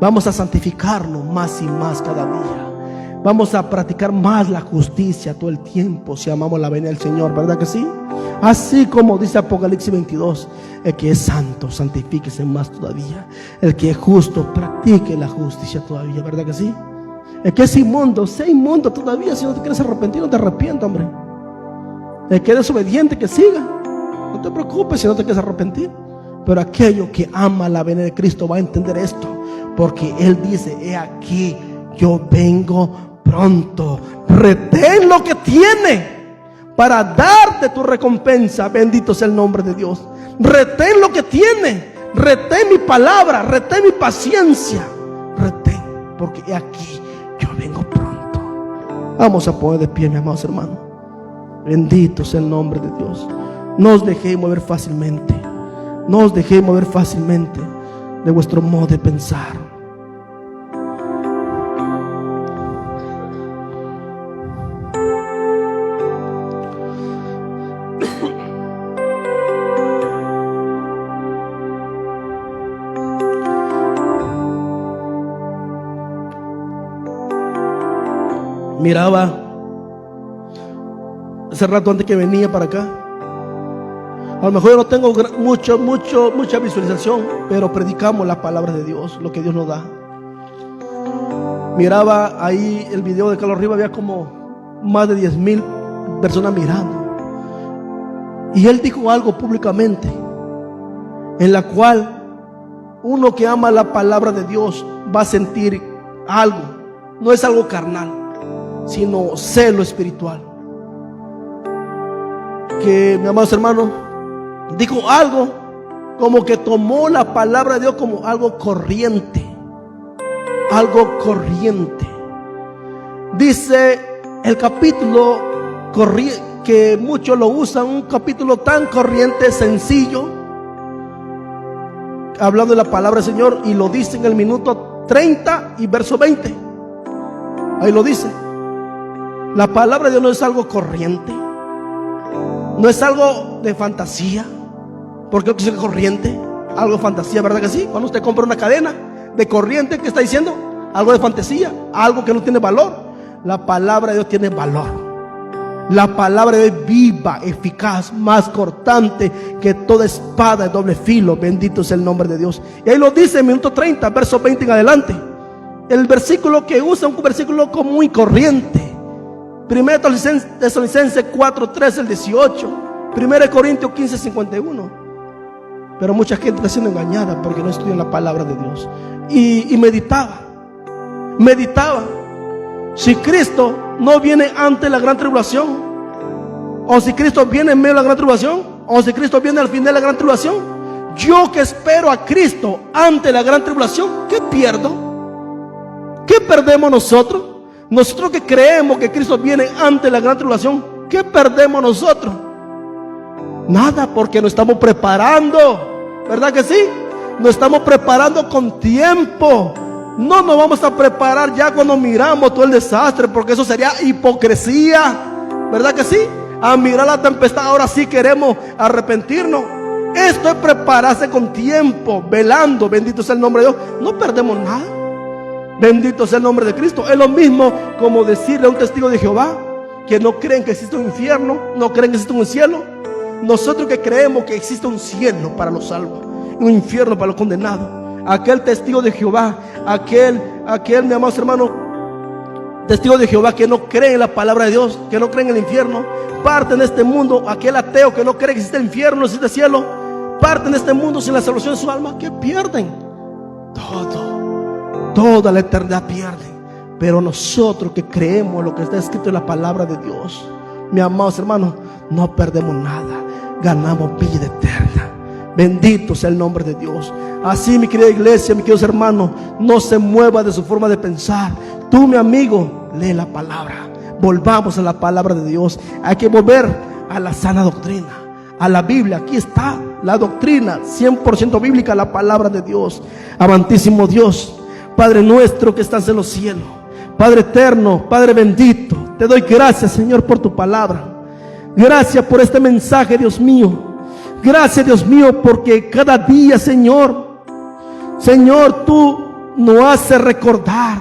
Vamos a santificarnos más y más cada día. Vamos a practicar más la justicia todo el tiempo si amamos la venida del Señor, ¿verdad que sí? Así como dice Apocalipsis 22, el que es santo, santifíquese más todavía. El que es justo, practique la justicia todavía, ¿verdad que sí? El que es inmundo, sea inmundo todavía. Si no te quieres arrepentir, no te arrepientas, hombre. El que es desobediente, que siga. No te preocupes si no te quieres arrepentir. Pero aquello que ama la venida de Cristo va a entender esto, porque Él dice: he aquí, yo vengo pronto. Retén lo que tiene para darte tu recompensa. Bendito sea el nombre de Dios. Retén lo que tiene. Retén mi palabra. Retén mi paciencia. Retén, porque he aquí, yo vengo pronto. Vamos a poner de pie, mis amados hermanos. Bendito sea el nombre de Dios. No os dejéis mover fácilmente. No os dejéis mover fácilmente de vuestro modo de pensar. Miraba hace rato antes que venía para acá. A lo mejor yo no tengo mucha visualización, pero predicamos la palabra de Dios, lo que Dios nos da. Miraba ahí el video de Carlos Rivas, había como más de 10,000 personas mirando. Y él dijo algo públicamente, en la cual uno que ama la palabra de Dios va a sentir algo. No es algo carnal, sino celo espiritual. Que, mi amados hermanos, dijo algo como que tomó la palabra de Dios como algo corriente. Algo corriente. Dice el capítulo que muchos lo usan, un capítulo tan corriente, sencillo, hablando de la palabra del Señor, y lo dice en el minuto 30 y verso 20. Ahí lo dice. La palabra de Dios no es algo corriente, no es algo de fantasía. Porque es corriente, algo de fantasía, ¿verdad que sí? Cuando usted compra una cadena de corriente, ¿qué está diciendo? Algo de fantasía, algo que no tiene valor. La palabra de Dios tiene valor. La palabra de Dios es viva, eficaz, más cortante que toda espada de doble filo. Bendito sea el nombre de Dios. Y ahí lo dice en minuto 30, verso 20 en adelante. El versículo que usa, un versículo común y corriente. 1 Tesalonicenses 4:13 al 18. 1 Corintios 15:51. Pero mucha gente está siendo engañada porque no estudian la palabra de Dios. Y meditaba. Si Cristo no viene antes de la gran tribulación, o si Cristo viene en medio de la gran tribulación, o si Cristo viene al final de la gran tribulación, yo que espero a Cristo antes de la gran tribulación, ¿qué pierdo? ¿Qué perdemos nosotros? Nosotros que creemos que Cristo viene antes de la gran tribulación, ¿qué perdemos nosotros? Nada, porque nos estamos preparando. ¿Verdad que sí? Nos estamos preparando con tiempo. No nos vamos a preparar ya cuando miramos todo el desastre, porque eso sería hipocresía. ¿Verdad que sí? A mirar la tempestad, ahora sí queremos arrepentirnos. Esto es prepararse con tiempo, velando. Bendito sea el nombre de Dios. No perdemos nada. Bendito sea el nombre de Cristo. Es lo mismo como decirle a un testigo de Jehová que no creen que existe un infierno, no creen que existe un cielo. Nosotros que creemos que existe un cielo para los salvos, un infierno para los condenados. Aquel testigo de Jehová, aquel mi amados hermanos, testigo de Jehová que no cree en la palabra de Dios, que no cree en el infierno, parte en este mundo. Aquel ateo que no cree que existe el infierno, existe el cielo, parte en este mundo sin la salvación de su alma. ¿Qué pierden? Toda la eternidad pierden. Pero nosotros que creemos lo que está escrito en la palabra de Dios, mis amados hermanos, no perdemos nada, ganamos vida eterna. Bendito sea el nombre de Dios. Así, mi querida iglesia, mis queridos hermanos, no se mueva de su forma de pensar. Tú, mi amigo, lee la palabra. Volvamos a la palabra de Dios. Hay que volver a la sana doctrina, a la Biblia. Aquí está la doctrina 100% bíblica, la palabra de Dios. Amantísimo Dios, Padre nuestro que estás en los cielos, Padre eterno, Padre bendito, te doy gracias, Señor, por tu palabra. Gracias por este mensaje, Dios mío. Gracias, Dios mío, porque cada día, Señor, tú nos haces recordar.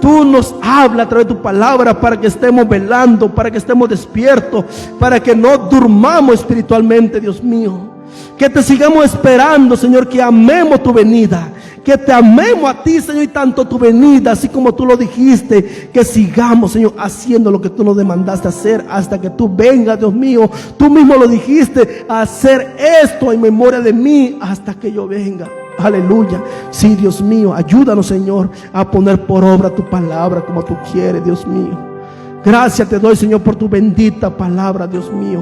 Tú nos hablas a través de tu palabra para que estemos velando, para que estemos despiertos, para que no durmamos espiritualmente, Dios mío. Que te sigamos esperando, Señor, que amemos tu venida. Que te amemos a ti, Señor, y tanto tu venida, así como tú lo dijiste, que sigamos, Señor, haciendo lo que tú nos demandaste hacer hasta que tú vengas, Dios mío. Tú mismo lo dijiste, hacer esto en memoria de mí hasta que yo venga. Aleluya. Sí, Dios mío, ayúdanos, Señor, a poner por obra tu palabra como tú quieres, Dios mío. Gracias te doy, Señor, por tu bendita palabra, Dios mío.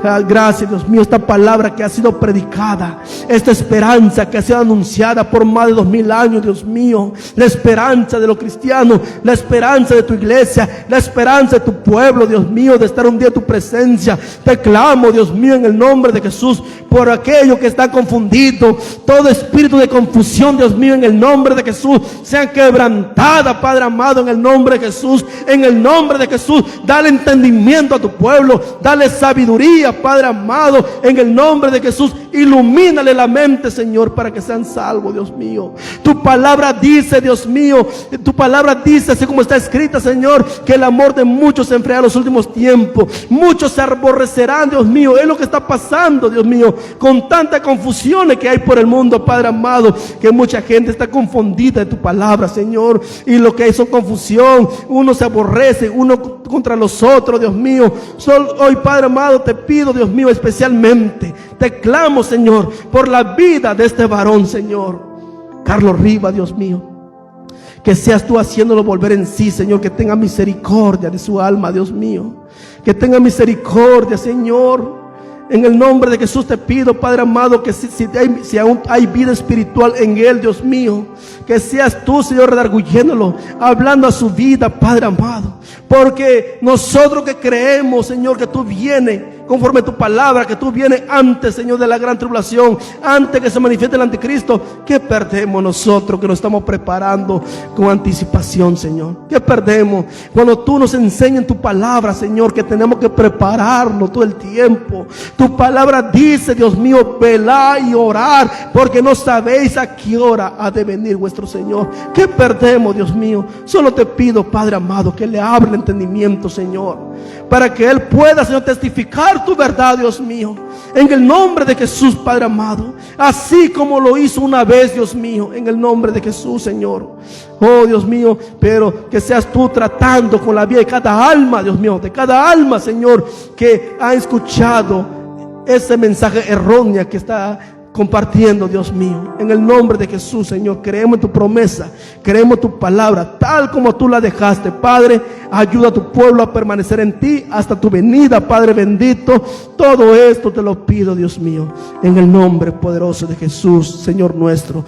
Gracias, Dios mío, esta palabra que ha sido predicada, esta esperanza que ha sido anunciada por más de 2000 años, Dios mío. La esperanza de los cristianos, la esperanza de tu iglesia, la esperanza de tu pueblo, Dios mío, de estar un día en tu presencia. Te clamo, Dios mío, en el nombre de Jesús, por aquello que está confundido. Todo espíritu de confusión, Dios mío, en el nombre de Jesús, sea quebrantada, Padre amado, en el nombre de Jesús. En el nombre de Jesús, dale entendimiento a tu pueblo, dale sabiduría, Padre amado, en el nombre de Jesús. Ilumínale la mente, Señor, para que sean salvos, Dios mío. Tu palabra dice, Dios mío, tu palabra dice, así como está escrita, Señor, que el amor de muchos se enfriará en los últimos tiempos. Muchos se aborrecerán, Dios mío. Es lo que está pasando, Dios mío, con tantas confusiones que hay por el mundo, Padre amado, que mucha gente está confundida de tu palabra, Señor. Y lo que hay son confusión. Uno se aborrece, uno contra los otros, Dios mío. Hoy, Padre amado, te pido, Dios mío, especialmente, te clamo, Señor, por la vida de este varón, Señor, Carlos Rivas, Dios mío. Que seas tú haciéndolo volver en sí, Señor. Que tenga misericordia de su alma, Dios mío. Que tenga misericordia, Señor. En el nombre de Jesús te pido, Padre amado, que si aún hay vida espiritual en él, Dios mío, que seas tú, Señor, redarguyéndolo, hablando a su vida, Padre amado. Porque nosotros que creemos, Señor, que tú vienes conforme a tu palabra, que tú vienes antes, Señor, de la gran tribulación, antes que se manifieste el anticristo, ¿qué perdemos nosotros que nos estamos preparando con anticipación, Señor? ¿Qué perdemos cuando tú nos enseñas en tu palabra, Señor, que tenemos que prepararnos todo el tiempo? Tu palabra dice, Dios mío, velad y orar, porque no sabéis a qué hora ha de venir vuestro Señor. ¿Qué perdemos, Dios mío? Solo te pido, Padre amado, que le abra el entendimiento, Señor, para que Él pueda, Señor, testificar tu verdad, Dios mío, en el nombre de Jesús, Padre amado, así como lo hizo una vez, Dios mío, en el nombre de Jesús, Señor. Oh, Dios mío, pero que seas tú tratando con la vida de cada alma, Dios mío, de cada alma, Señor, que ha escuchado ese mensaje erróneo que está compartiendo, Dios mío. En el nombre de Jesús, Señor, creemos en tu promesa, creemos en tu palabra, tal como tú la dejaste, Padre. Ayuda a tu pueblo a permanecer en ti hasta tu venida, Padre bendito. Todo esto te lo pido, Dios mío, en el nombre poderoso de Jesús, Señor nuestro.